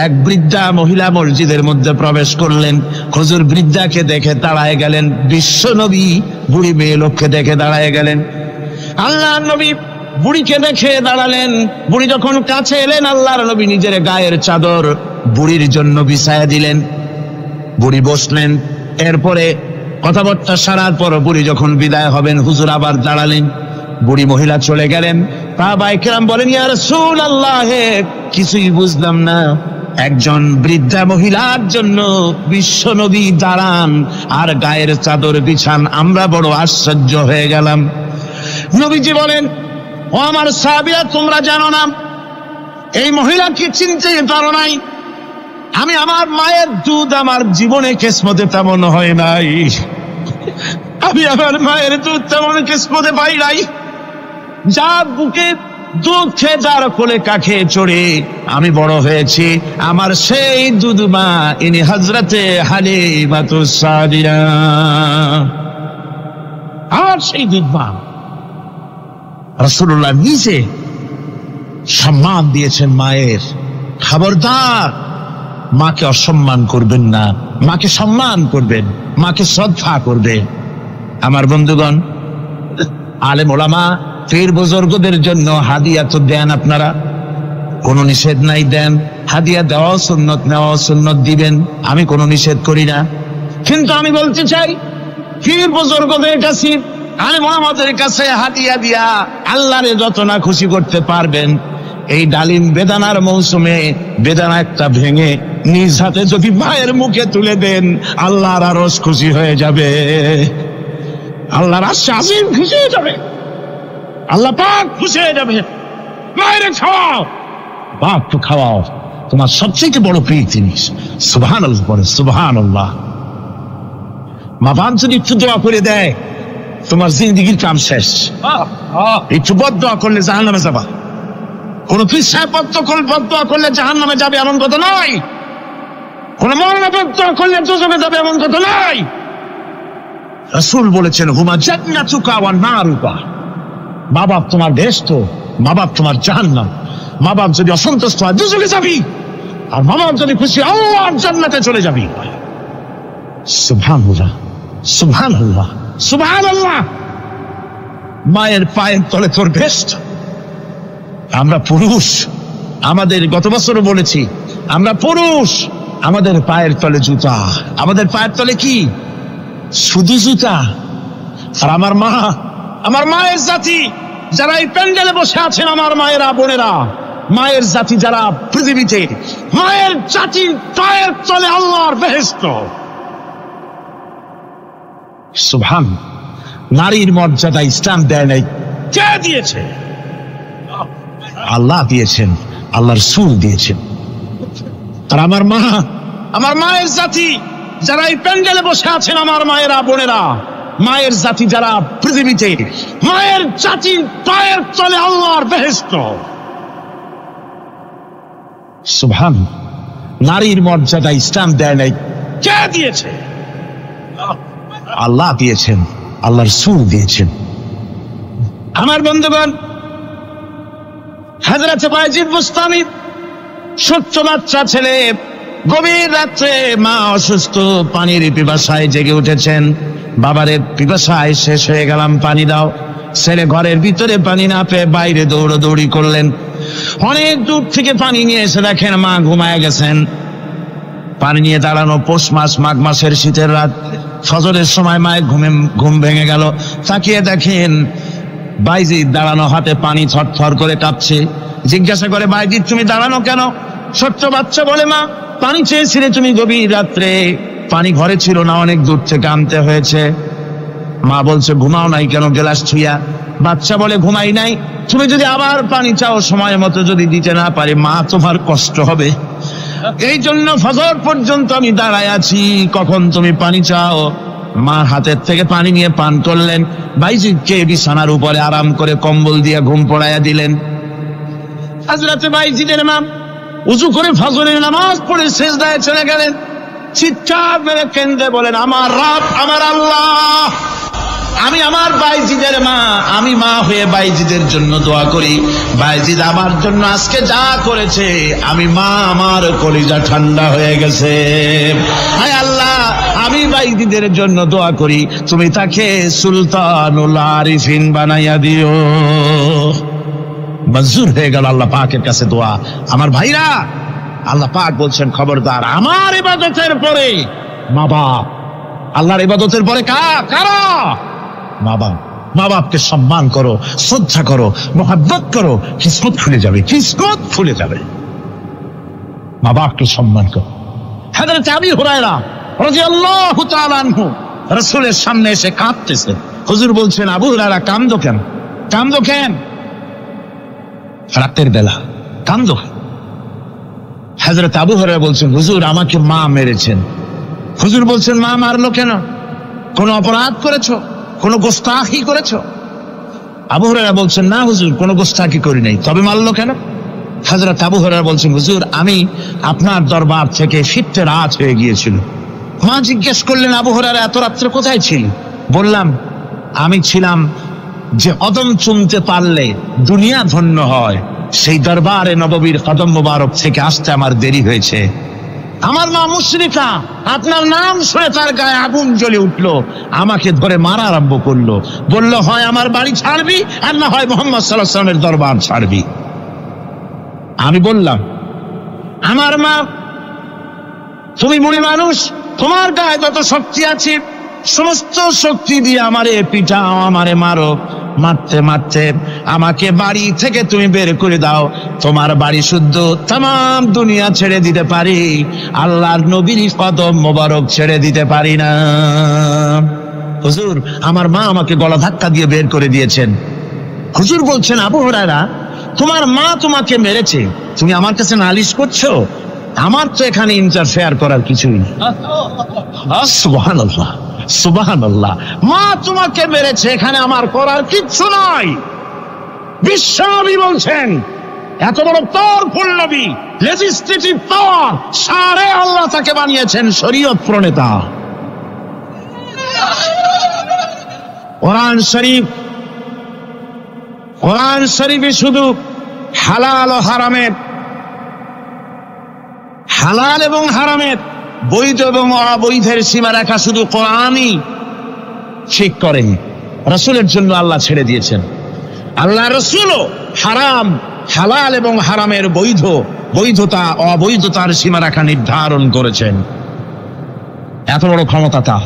এক বৃদ্ধা মহিলা মসজিদের মধ্যে প্রবেশ করলেন। হুজুর বৃদ্ধাকে দেখে দাঁড়ায় গেলেন, বিশ্বনবী বুড়ি মেয়ে লোককে দেখে দাঁড়ায় গেলেন। আল্লাহর নবী বুড়িকে দেখে দাঁড়ালেন। বুড়ি যখন কাছে এলেন, আল্লাহর নবী নিজের গায়ের চাদর বুড়ির জন্য বিছায়া দিলেন। বুড়ি বসলেন। এরপরে কথাবার্তা সারার পর বুড়ি যখন বিদায় হবেন, হুজুর আবার দাঁড়ালেন। বুড়ি মহিলা চলে গেলেন। সাহাবায়ে কেরাম বলেন, ইয়া রাসূলুল্লাহ, কিছুই বুঝলাম না, একজন বৃদ্ধা মহিলার জন্য বিশ্বনবী দাঁড়ান আর গায়ের চাদর বিছান, আমরা বড় আশ্চর্য হয়ে গেলাম। নবীজি বলেন, ও আমার সাহাবীরা, তোমরা জানো না এই মহিলাকে চিনতে পারো নাই? আমি আমার মায়ের দুধ আমার জীবনে কিসমতে তেমন হয় নাই। আমি আমার মায়ের দুধ তেমন কিসমতে পাই নাই। যার বুকে দুধ খেয়ে, যার কোলে কাখে চড়ে আমি বড় হয়েছি, আমার সেই দুধ মা, ইনি হযরতে হালিমাতুস সাদিয়া। আর সেই দুধ মা রাসূলুল্লাহ নিজে সম্মান দিয়েছেন মায়ের। খবরদার মাকে অসম্মান করবেন না, মাকে সম্মান করবেন, মাকে শ্রদ্ধা করবেন। আমার বন্ধুগণ, আলেম ওলামা পীর বুজুর্গদের জন্য হাদিয়া তো দেন, আপনারা কোনো নিষেধ নাই, দেন। হাদিয়া দেওয়া সুন্নত, নেওয়া সুন্নত, দিবেন, আমি কোনো নিষেধ করি না। কিন্তু আমি বলতে চাই, পীর বুজুর্গদের কাছে, আলেম ওলামাদের কাছে হাদিয়া দিয়া আল্লাহরে যত না খুশি করতে পারবেন, এই ডালিম বেদানার মৌসুমে বেদানা একটা ভেঙে নিজ হাতে যদি মায়ের মুখে তুলে দেন, আল্লাহর আরশ খুশি হয়ে যাবে, আল্লাহর আরশ আজিম খুশি হয়ে যাবে, আল্লাহ পাক খুশি হয়ে যাবে। মায়ের খাওয়াও, বাপ তো খাওয়াও, তোমার সবচেয়ে বড় প্রিয় জিনিস। সুবহানাল্লাহ বলে, সুবহানাল্লাহ। মা বাপ যদি একটু দোয়া করে দেয়, তোমার জিন্দেগির কাম শেষ। একটু বদদোয়া করলে জাহান্নামে যাবা। কোন পীর সাহেব বদদোয়া করলে জাহান্নামে যাবে এমন কথা নয়। কোন মওলানা বদদোয়া করলে দোজখে যাবে এমন কথা নয়। রাসূল বলেছেন, হুমা জান্নাতুকা ওয়া নারুকা। মা বাপ তোমার বেহেশত, মা বাপ তোমার জাহান্নাম। মা বাপ যদি অসন্তুষ্ট হয়, দোজখে যাবি, আর মা বাপ যদি খুশি, আল্লাহর জান্নাতে চলে যাবি। সুবহানাল্লাহ, সুবহানাল্লাহ, সুবহানাল্লাহ। মায়ের পায়ের তলে তোর বেহেশত। আমরা পুরুষ, আমাদের গত বছরও বলেছি, আমরা পুরুষ, আমাদের পায়ের তলে জুতা। আমাদের পায়ের তলে কি? শুধু জুতা। আর আমার মা, আমার মায়ের জাতি যারা এই প্যান্ডেলে বসে আছেন, আমার মায়েরা, বোনেরা, মায়ের জাতি যারা পৃথিবীতে, মায়ের জাতির পায়ের তলে আল্লাহর বেহেশত। সুবহান। নারীর মর্যাদা ইসলাম দেয় নাই, কে দিয়েছে? আল্লাহ দিয়েছেন, আল্লাহর রাসূল দিয়েছেন। আর আমার মা, আমার মায়ের জাতি যারা এই প্যান্ডেলে বসে আছেন, আমার মায়েরা, বোনেরা, মায়ের জাতি যারা পৃথিবীতে, মায়ের জাতির পায়ের তলে আল্লাহর বেহেশত। সুবহান, নারীর মর্যাদা ইসলাম দেয় নাই, কে দিয়েছে? আল্লাহ দিয়েছেন, আল্লাহর রাসূল দিয়েছেন। আমার বন্ধুগণ, হযরত বায়জিদ বুস্তামি, ছোট্ট বাচ্চা ছেলে, গভীর রাত্রে মা অসুস্থ, পানির পিপাসায় জেগে উঠেছেন। বাবারে, পিপাসায় শেষ হয়ে গেলাম, পানি দাও। ছেলে ঘরের ভিতরে পানি না পেয়ে বাইরে দৌড়াদৌড়ি করলেন। অনেক দূর থেকে পানি নিয়ে এসে দেখেন মা ঘুমায় গেছেন। পানি নিয়ে দাঁড়ানো, পৌষ মাস, মাঘ মাসের শীতের রাত, ফজরের সময় মায়ের ঘুম ভেঙে গেল। তাকিয়ে দেখেন বাইজিদ দাঁড়ানো, হাতে পানি থরথর করে কাঁপছে। জিজ্ঞাসা করে, বাইজিদ তুমি দাঁড়ানো কেন? ছোট্ট বাচ্চা বলে, মা পানি চেয়েছিলে তুমি গভীর রাত্রে, পানি ঘরে ছিল না, অনেক দূর থেকে আনতে হয়েছে। মা বলছে, ঘুমাও নাই কেন গ্লাস ছুঁয়া? বাচ্চা বলে, ঘুমাই নাই। তুমি যদি আবার পানি চাও, সময় মতো যদি দিতে না পারি, মা তোমার কষ্ট হবে। এই জন্য ফজর পর্যন্ত আমি দাঁড়ায় আছি, কখন তুমি পানি চাও। মা হাতের থেকে পানি নিয়ে পান করলেন। বাইজিদকে বিছানার উপরে আরাম করে কম্বল দিয়ে ঘুম পড়াইয়া দিলেন। হযরতে বাইজিদের মা উযু করে ফজরের নামাজ পড়ে সিজদায় চলে গেলেন। চিৎকার মেরে কেঁদে বলেন, আমার রব, আমার আল্লাহ, আমি আমার বাইজিদের মা, আমি মা হয়ে বাইজিদের জন্য দোয়া করি। বাইজিদ আমার জন্য আজকে যা করেছে, আমি মা, আমার কলিজা ঠান্ডা হয়ে গেছে। হায় আল্লাহ, আমি বাইজিদের জন্য দোয়া করি, তুমি তাকে সুলতানুল আরিফিন বানাইয়া দিও। মঞ্জুর হয়ে গেল আল্লাহ পাকের কাছে দোয়া। আমার ভাইরা, আল্লাহ পাক বলছেন, খবরদার, আমার ইবাদতের পরে মা বাপ, আল্লাহর ইবাদতের পরে কারা? মা বাপ। মা বাপকে সম্মান করো, শ্রদ্ধা করো, মোহাব্বত করো, কিসমত খুলে যাবে, কিসমত খুলে যাবে। মা বাপকে সম্মান করো। হযরত আবু হুরায়রা রাদিয়াল্লাহু তাআলা আনহু রাসূলের সামনে এসে কাঁদতেছে। হুজুর বলছেন, আবু হুরায়রা কাঁদো কেন? কাঁদো কেন? রাতের বেলা কাঁদো। হযরত আবু হুরায়রা বলছেন, হুজুর আমাকে মা মেরেছেন। হুজুর বলছেন, মা মারলো কেন? কোন অপরাধ করেছো? কোন গোস্তাখি করেছো? আবু হুরায়রা বলছেন, না হুজুর, কোন গোস্তাখি করি নাই, তবে মারলো কেন? হযরত আবু হুরায়রা বলছেন, হুজুর আমি আপনার দরবার থেকে ফিরতে রাত হয়ে গিয়েছিল। মা জিজ্ঞেস করলেন, আবু হুরায়রা এত রাত্রে কোথায় ছিলি? বললাম, আমি ছিলাম যে কদম চুমতে পারলে দুনিয়া ধন্য হয়, সেই দরবারে নববীর কদম মোবারক থেকে আসতে আমার দেরি হয়েছে। আমার মা মুশরিকা, আপনার নাম শুনে তার গায়ে আগুন জ্বলে উঠলো, আমাকে ধরে মারা আরম্ভ করলো। বলল, হয় আমার বাড়ি ছাড়বি, আর না হয় মুহাম্মদ সাল্লাল্লাহু আলাইহি ওয়াসাল্লামের দরবার ছাড়বি। আমি বললাম, আমার মা, তুমি বুড়ি মানুষ, তোমার গায়ে যত শক্তি আছে সমস্ত শক্তি দিয়ে আমারে পিটাও, আমারে মারো। মারতে মারতে আমাকে বাড়ি থেকে তুমি বের করে দাও। তোমার বাড়ি শুদ্ধ, তাম দুনিয়া ছেড়ে দিতে পারি, আল্লাহর নবীর কদম মোবারক ছেড়ে দিতে পারি না। হুজুর, আমার মা আমাকে গলা ধাক্কা দিয়ে বের করে দিয়েছেন। হুজুর বলছেন, আবু হুরায়রা, তোমার মা তোমাকে মেরেছে, তুমি আমার কাছে নালিশ করছো? আমার তো এখানে ইন্টারফেয়ার করার কিছুই নেই। সুবহানাল্লাহ, সুবহানাল্লাহ, মা তোমাকে মেরেছে, এখানে আমার করার কিচ্ছু নাই। বিশ্বনবী বলছেন, এত বড় পাওয়ারফুল নবী, লেজিসলেটিভ পাওয়ার, সারে আল্লাহ তাকে বানিয়েছেন শরীয়ত প্রণেতা। কোরআন শরীফে শুধু হালাল ও হারামের, হালাল এবং হারামের, বৈধ এবং অবৈধের সীমারেখা শুধু কোরআনই ঠিক করেন, রাসূলের জন্য আল্লাহ ছেড়ে দিয়েছেন। আল্লাহ রাসূলও হারাম, হালাল এবং হারামের বৈধতা অবৈধতার সীমারেখা নির্ধারণ করেছেন। এত বড় ক্ষমতা তা,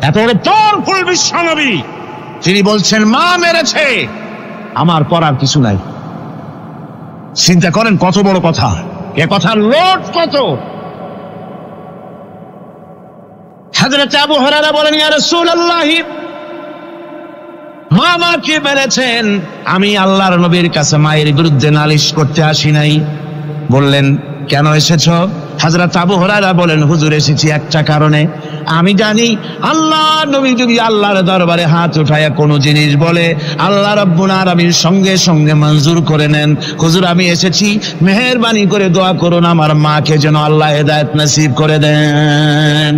এত বড় পাওয়ারফুল বিশ্বনবী, তিনি বলছেন, মা মেরেছে, আমার করার কিছু নাই। চিন্তা করেন কত বড় কথা, এ কথার লোড কত। হযরত আবু হুরায়রা বলেন, ইয়া রাসূলুল্লাহ, মা আমাকে মেরেছেন, আমি আল্লাহর নবীর কাছে মায়ের বিরুদ্ধে নালিশ করতে আসি নাই। বললেন, কেন এসেছো? হযরত আবু হুরায়রা বলেন, হুজুর এসেছি একটা কারণে। আমি জানি আল্লাহ নবী যদি আল্লাহর দরবারে হাত উঠায়া কোনো জিনিস বলে, আল্লাহ রাব্বুল আলামিন সঙ্গে সঙ্গে মঞ্জুর করে নেন। হুজুর আমি এসেছি, মেহেরবানি করে দোয়া করুন আমার মাকে যেন আল্লাহ হেদায়েত নসিব করে দেন।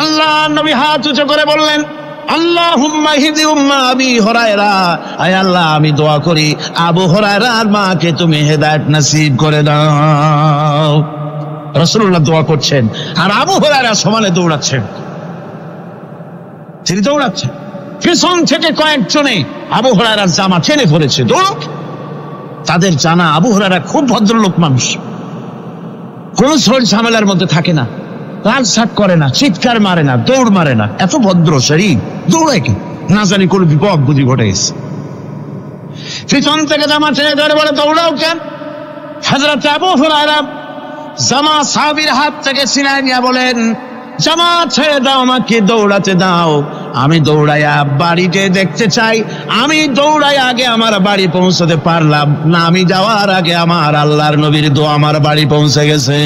আল্লাহ নবী হাত উঁচু করে বললেন, আল্লাহুম্মা হিদি উম্মা আবি হুরায়রা, আয় আল্লাহ আমি দোয়া করি আবু হুরায়রার মাকে তুমি হেদায়েত নসিব করে দাও। রাসূলুল্লাহ দোয়া করছেন আর আবু হুরায়রা সমানে দৌড়াচ্ছেন। তিনি দৌড়াচ্ছেন, পিছন থেকে কয়েকজনে আবু হুরায়রার জামা টেনে ধরেছে, দৌড়। তাদের জানা আবু হুরায়রা খুব ভদ্রলোক মানুষ, কোন ঝড় ঝামেলার মধ্যে থাকে না, রাগসাগ করে না, চিৎকার মারে না, দৌড় মারে না, এত ভদ্র শরীর, দৌড়ায় কি না জানি কোন বিপদ বুঝি ঘটে গেছে। পিছন থেকে জামা টেনে ধরে বলে, দৌড়াও কেন? হযরত আবু হুরায়রা জামা সাহাবীর হাত থেকে ছিনায় নিয়ে বলেন, জামা ছেড়ে দাও, আমাকে দৌড়াতে দাও। আমি দৌড়াইয়া বাড়িতে দেখতে চাই, আমি দৌড়াই আগে আমার বাড়ি পৌঁছতে পারলাম না, আমি যাওয়ার আগে আমার আল্লাহর নবীর দোয়া আমার বাড়ি পৌঁছে গেছে,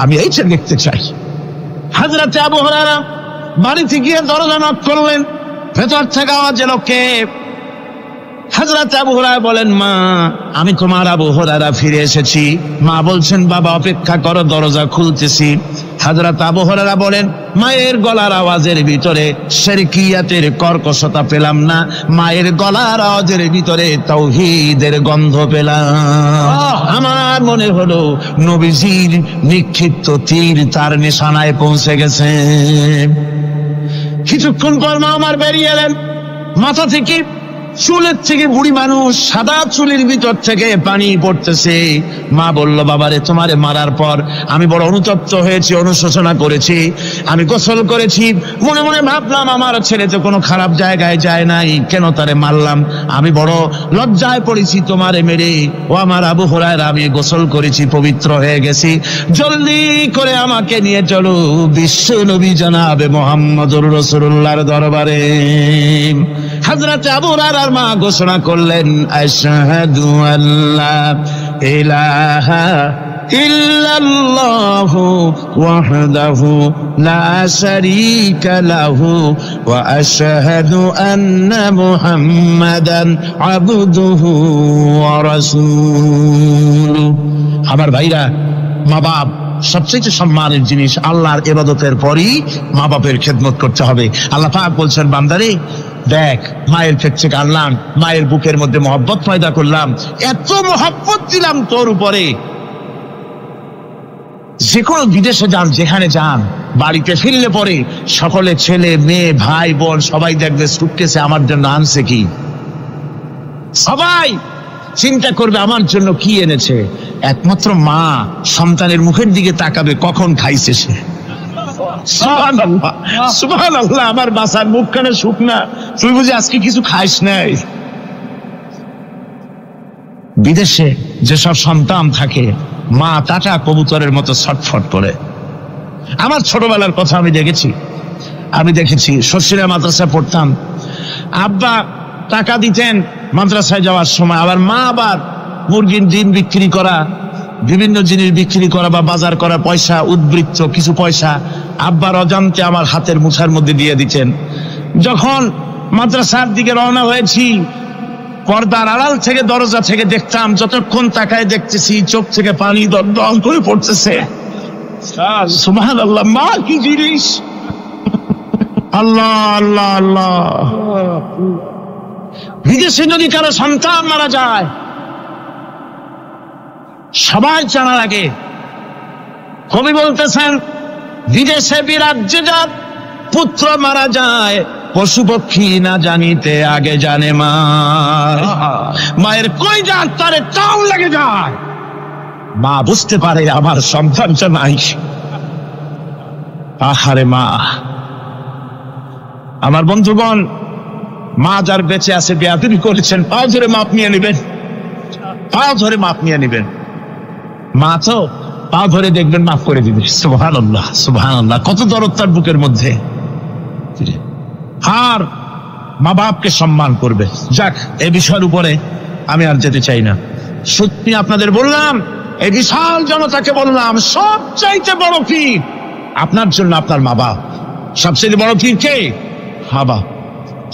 আমি এইটা দেখতে চাই। হযরত আবু হুরায়রা বাড়িতে গিয়ে দরজা নক করলেন, ভেতর থেকে আওয়াজ এলো, কে? হযরত আবু হুরায়রা বলেন, মা আমি তোমার আবু হুরায়রা ফিরে এসেছি। মা বলছেন, বাবা অপেক্ষা করো, দরজা খুলতেছি। হযরত আবু হুরায়রা বলেন, মায়ের গলার আওয়াজের ভিতরে শিরকিয়াতের কর্কশতা পেলাম না, মায়ের গলার আওয়াজের ভিতরে তাওহীদের গন্ধ পেলাম। আমার মনে হলো নবীজির নিক্ষিপ্ত তীর তার নিশানায় পৌঁছে গেছে। কিছুক্ষণ পর মা আমার বেরিয়ে এলেন, মাথা থেকে চুলের থেকে বুড়ি মানুষ, সাদা চুলের ভিতর থেকে পানি পড়তেছে। মা বলল, বাবারে তোমারে মারার পর আমি বড় অনুতপ্ত হয়েছি, অনুশোচনা করেছি, আমি গোসল করেছি, মনে মনে ভাবলাম আমার ছেলে তো কোনো খারাপ জায়গায় যায় নাই, কেন তারে মারলাম? আমি বড় লজ্জায় পড়েছি তোমারে মেরে। ও আমার আবু হুরায়রা, আমি গোসল করেছি, পবিত্র হয়ে গেছি, জলদি করে আমাকে নিয়ে চলো বিশ্ব নবী জনাবে মুহাম্মদুর রাসূলুল্লাহর দরবারে। হযরত আবু হুরায়রা মা ঘোষণা করলেন, আশহাদু আল্লা ইলাহা ইল্লাল্লাহু ওয়াহদাহু লা শারীকা লাহু ওয়া আশহাদু আন্না মুহাম্মাদান আবদুহু ওয়া রাসূলুহু। আমার ভাইরা, মা বাপ সবচেয়ে সম্মানের জিনিস। আল্লাহর ইবাদতের পরই মা বাপের খেদমত করতে হবে। আল্লাহ পাক বলছেন, বান্দারে দেখ, মায়ের পেট থেকে আনলাম, মায়ের বুকের মধ্যে মহব্বত পয়দা করলাম, এত মহব্বত দিলাম তোর উপরে, যে কোনো বিদেশে যান, যেখানে যান, বাড়িতে ফিরলে পরে সকলে ছেলে মেয়ে ভাই বোন সবাই দেখবে সুটকেসে আমার জন্য আনছে কি, সবাই চিন্তা করবে আমার জন্য কি এনেছে। একমাত্র মা সন্তানের মুখের দিকে তাকাবে, কখন খাইছে সে। সুবহানাল্লাহ, সুবহানাল্লাহ, আমার বাসার মুখখানে শুকনা, তুই বুঝি আজকে কিছু খাইস নাই। বিদেশে যেসব সন্তান থাকে, মা টাটা কবুতরের মতো ছটফট করে। আমার ছোটবেলার কথা আমি দেখেছি, শশীরা মাদ্রাসায় পড়তাম, আব্বা টাকা দিতেন মাদ্রাসায় যাওয়ার সময়, আবার মা আবার মুরগির ডিম বিক্রি করা, বিভিন্ন জিনিস বিক্রি করা বা বাজার করা পয়সা, উদ্বৃত্ত কিছু পয়সা আব্বার অজান্তে আমার হাতের মুঠার মধ্যে দিয়ে দিতেন। যখন মাদ্রাসার দিকে রওনা হয়েছি, পর্দার আড়াল থেকে দরজা থেকে দেখতাম, যতক্ষণ তাকায় দেখতেছি চোখ থেকে পানি দল করে পড়তেছে। সুবহানাল্লাহ, মা কি জিনিস! আল্লাহ আল্লাহ আল্লাহ। বিদেশে যদি কারো সন্তান মারা যায়, সবাই জানার আগে কবি বলতেছেন, বিদেশে বিরাজ্যে যার পুত্র মারা যায়, পশু পক্ষী না জানিতে আগে জানে মা। মায়ের কই যার তারে টান লেগে যায়, মা বুঝতে পারে আমার সন্তানটা নাই। আহারে মা! আমার বন্ধুগণ, মা যার বেঁচে আছে, বেয়াদবি করেছেন, পাও ধরে মাপ নিয়ে নেবেন, পাও ধরে মাপ নিয়ে নেবেন। মা তো পা ধরে দেখবেন, মাফ করে দিবে। সুবহানাল্লাহ, সুবহানাল্লাহ, কত দরদ তার বুকের মধ্যে। আর মা বাপকে সম্মান করবে। যাক, এই বিষয়ের উপরে আমি আর যেতে চাই না। সত্যি আপনাদের বললাম, এই বিশাল জনতাকে বললাম, সবচাইতে বড় পীর আপনার জন্য আপনার মা বাপ। সবচেয়ে বড় পীর কে? মা বাপ।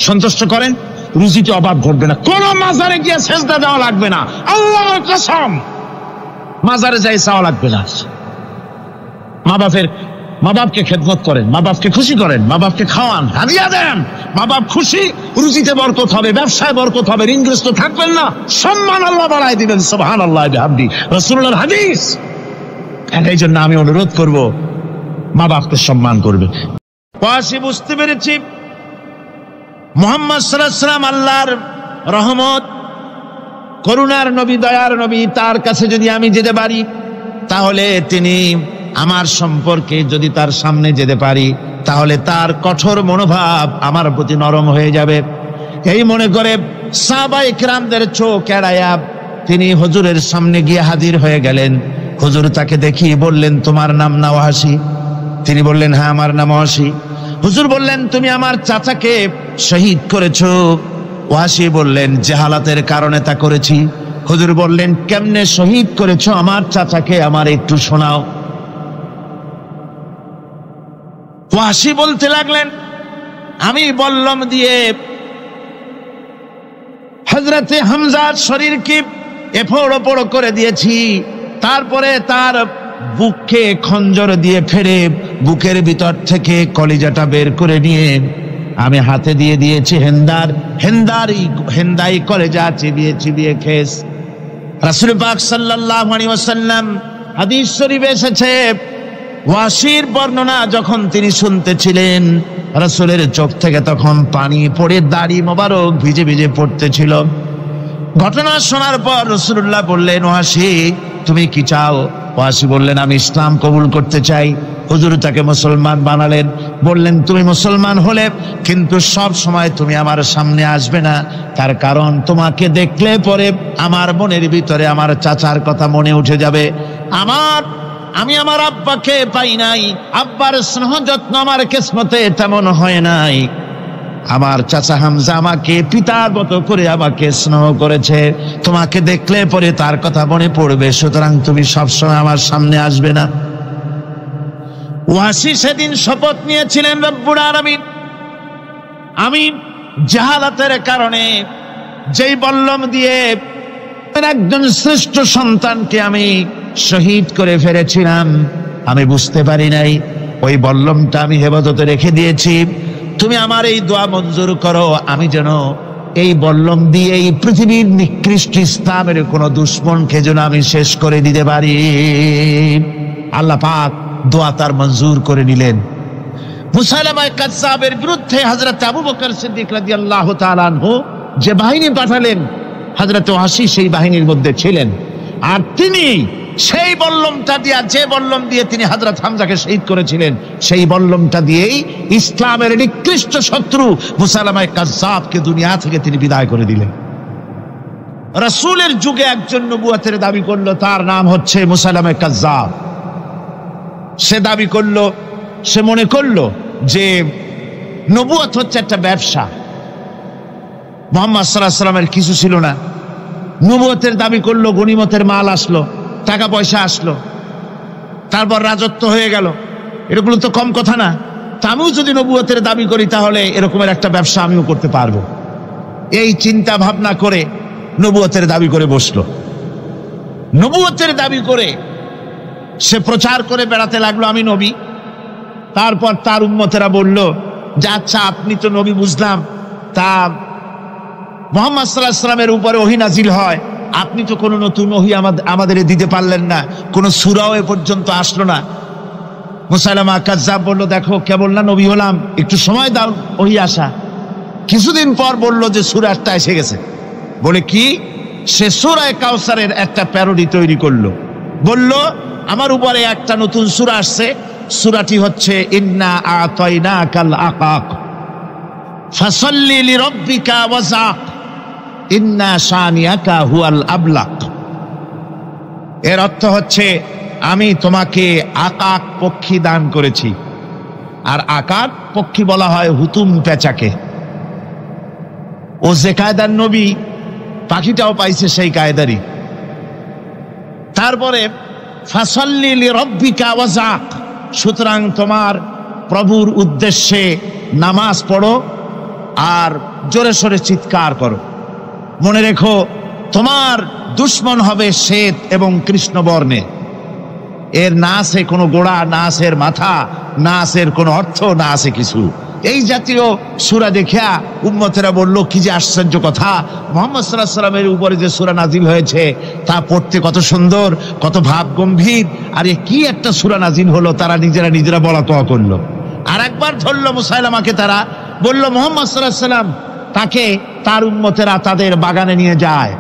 সন্তুষ্ট করেন, রুজিতে অভাব ঘটবে না, কোন মাজারে গিয়ে সেজদা দেওয়া লাগবে না, আল্লাহর কসম মাজারে যাই চাওয়া লাগবে না। মা বাপকে খেদমত করেন, মা বাপকে খুশি করেন, মা বাপকে খাওয়ান, হাদিয়া দেন, মা বাপ খুশি, রুজিতে বরকত হবে, ব্যবসায় বরকত হবে, ঋণগ্রস্ত থাকবেন না, সম্মান আল্লাহ বাড়ায় দিবেন। সুবহানাল্লাহ বিহামদি, রাসূলুল্লাহর হাদিস। এই জন্য আমি অনুরোধ করব, মা বাপকে সম্মান করবে। পাশে বুঝতে পেরেছি মুহাম্মদ সাল্লাল্লাহু আলাইহি ওয়াসাল্লাম আল্লাহর রহমত, করুণার নবী, দয়ার নবী। তার কাছে যদি আমি যেতে পারি, তাহলে তিনি আমার সম্পর্কে যদি তার সামনে যেতে পারি, তাহলে তার কঠোর মনোভাব আমার প্রতি নরম হয়ে যাবে। এই মনে করে সাহাবায়ে কেরামদের চোখ এড়ায়া তিনি হুজুরের সামনে গিয়ে হাজির হয়ে গেলেন। হুজুর তাকে দেখিয়ে বললেন, তোমার নাম না ওয়াহাশী? তিনি বললেন, হ্যাঁ আমার নাম ওয়াহাশী। হুজুর বললেন, তুমি আমার চাচাকে শহীদ করেছো? ওয়াহাশী বললেন, জাহালাতের কারণে তা করেছি। হুজুর বললেন, কেমনে শহীদ করেছো আমার চাচাকে, আমার একটু শোনাও। ওয়াহাশী বলতে লাগলেন, আমি বল্লম দিয়ে হযরতে হামজার শরীরকে এফোড় ওপড় করে দিয়েছি, তারপরে তার বুককে খঞ্জর দিয়ে ফেরে বুকের ভিতর থেকে কলিজাটা বের করে নিয়ে আমি হাতে দিয়ে দিয়েছি হেন্দাই কলেজা চিবিয়ে চিবিয়ে খেস। রাসূল পাক সাল্লাল্লাহু আলাইহি ওয়াসাল্লাম হাদিস শরীফে এসেছে, ওয়াহাশীর বর্ণনা যখন তিনি শুনতেছিলেন, রাসূলের চোখ থেকে তখন পানি পড়ে দাড়ি মোবারক ভিজে ভিজে পড়তেছিল। ঘটনা শোনার পর রাসূলুল্লাহ বললেন, ওয়াহাশী তুমি কি চাও? ওয়াহাশী বললেন, আমি ইসলাম কবুল করতে চাই। হুজুর তাকে মুসলমান বানালেন। বললেন, তুমি মুসলমান হলে কিন্তু সব সময় তুমি আমার সামনে আসবে না, তার কারণ তোমাকে দেখলে পরে আমার মনের ভিতরে আমার চাচার কথা মনে উঠে যাবে। আমি আমার আব্বাকে পাই নাই, আব্বার স্নেহ যত্ন আমার কিসমতে তেমন হয় নাই। আমার চাচা হামজা আমাকে পিতার মতো করে আমাকে স্নেহ করেছে, তোমাকে দেখলে পরে তার কথা মনে পড়বে, সুতরাং তুমি সবসময় আমার সামনে আসবে না। ওয়াহাশী সেদিন শপথ নিয়েছিলেন, রব্বুল আলামিন, আমি জাহালাতের কারণে যেই বল্লম দিয়ে একজন শ্রেষ্ঠ সন্তানকে আমি শহীদ করে ফেলেছিলাম, আমি বুঝতে পারি নাই, ওই বল্লমটা আমি হেফাজতে রেখে দিয়েছি। তুমি আমার এই দোয়া মঞ্জুর করো, আমি যেন এই বল্লম দিয়ে এই পৃথিবীর নিকৃষ্ট ইসলামের কোন দুশমনকে যেন আমি শেষ করে দিতে পারি। আল্লাহ পাক দোয়া তার মঞ্জুর করে নিলেন। মুসাইলামা কাযযাবের বিরুদ্ধে হযরত আবু বকর সিদ্দিক রাদিয়াল্লাহু তাআলা আনহু যে বাহিনী পাঠালেন, হযরত ওয়াহাশী সেই বাহিনীর মধ্যে ছিলেন। আর তিনি সেই বল্লমটা দিয়ে, যে বল্লম দিয়ে তিনি হযরত হামজাকে শহীদ করেছিলেন, সেই বল্লমটা দিয়েই ইসলামের নিকৃষ্ট শত্রু মুসাইলামা কাযযাবকে দুনিয়া থেকে তিনি বিদায় করে দিলেন। রাসূলের যুগে একজন নবুয়তের দাবি করলো, তার নাম হচ্ছে মুসাইলামা কাযযাব। সে দাবি করলো, সে মনে করলো যে নবুয়ত হচ্ছে একটা ব্যবসা। মুহাম্মদ সাল্লাল্লাহু আলাইহি ওয়াসাল্লামের কিছু ছিল না, নবুয়তের দাবি করলো, গনিমতের মাল আসলো, টাকা পয়সা আসলো, তারপর রাজত্ব হয়ে গেল, এরকম তো কম কথা না। তা আমিও যদি নবুয়তের দাবি করি, তাহলে এরকমের একটা ব্যবসা আমিও করতে পারবো। এই চিন্তা ভাবনা করে নবুয়তের দাবি করে বসলো। নবুয়তের দাবি করে সে প্রচার করে বেড়াতে লাগলো, আমি নবী। তারপর তার উম্মতেরা বলল যে, আচ্ছা আপনি তো নবী বুঝলাম, তা মুহাম্মদ সাল্লাল্লাহু আলাইহি ওয়াসাল্লামের উপরে ওহী নাজিল হয়, আপনি তো কোনো নতুন ওহী আমাদের দিতে পারলেন না, কোনো সূরাও এ পর্যন্ত আসলো না। মুসাইলামা কাযযাব বলল, দেখো কেবল না নবী হলাম, একটু সময় দাও ওহী আসা। কিছুদিন পর বলল যে সূরাটা এসে গেছে। বলে কি? সে সূরা কাউসারের একটা প্যারোডি তৈরি করলো। বলল, আমার উপরে একটা নতুন সূরা আসছে, সূরাটি হচ্ছে ইন্না আতাইনাকাল আকাক ফাসাল্লি লিরাব্বিকা ওয়াজাক ইন্না শানিয়াকা হুয়াল আবলাক। এর অর্থ হচ্ছে, আমি তোমাকে আকাক পক্ষী দান করেছি। আর আকাক পক্ষী বলা হয় হুতুম পেঁচাকে। ও যে কায়দার নবী, পাখিটাও পাইছে সেই কায়দারই। তারপরে ফাসাল্লি লিরাব্বিকা ওয়াজাক, সুতরাং তোমার প্রভুর উদ্দেশ্যে নামাজ পড়ো আর জোরে সোরে চিৎকার করো। মনে রেখো, তোমার দুশ্মন হবে শ্বেত এবং কৃষ্ণ বর্ণে, এর না আছে কোনো গোড়া, না আছে এর মাথা, না আছে এর কোনো অর্থ, না আছে কিছু। এই জাতীয় সূরা দেখিয়া উম্মতেরা বলল, কি যে আশ্চর্য কথা, মুহাম্মদ সাল্লাল্লাহু আলাইহি ওয়াসাল্লামের উপরে যে সূরা নাজিল হয়েছে তা পড়তে কত সুন্দর, কত ভাব গম্ভীর, আর এ কি একটা সূরা নাজিল হলো। তারা নিজেরা বলা তোয়া করলো। আর একবার ধরলো মুসাইলামাকে, তারা বলল মুহাম্মদ সাল্লাল্লাহু আলাইহি ওয়াসাল্লাম তাকে তার উম্মতেরা তাদের বাগানে নিয়ে যায়,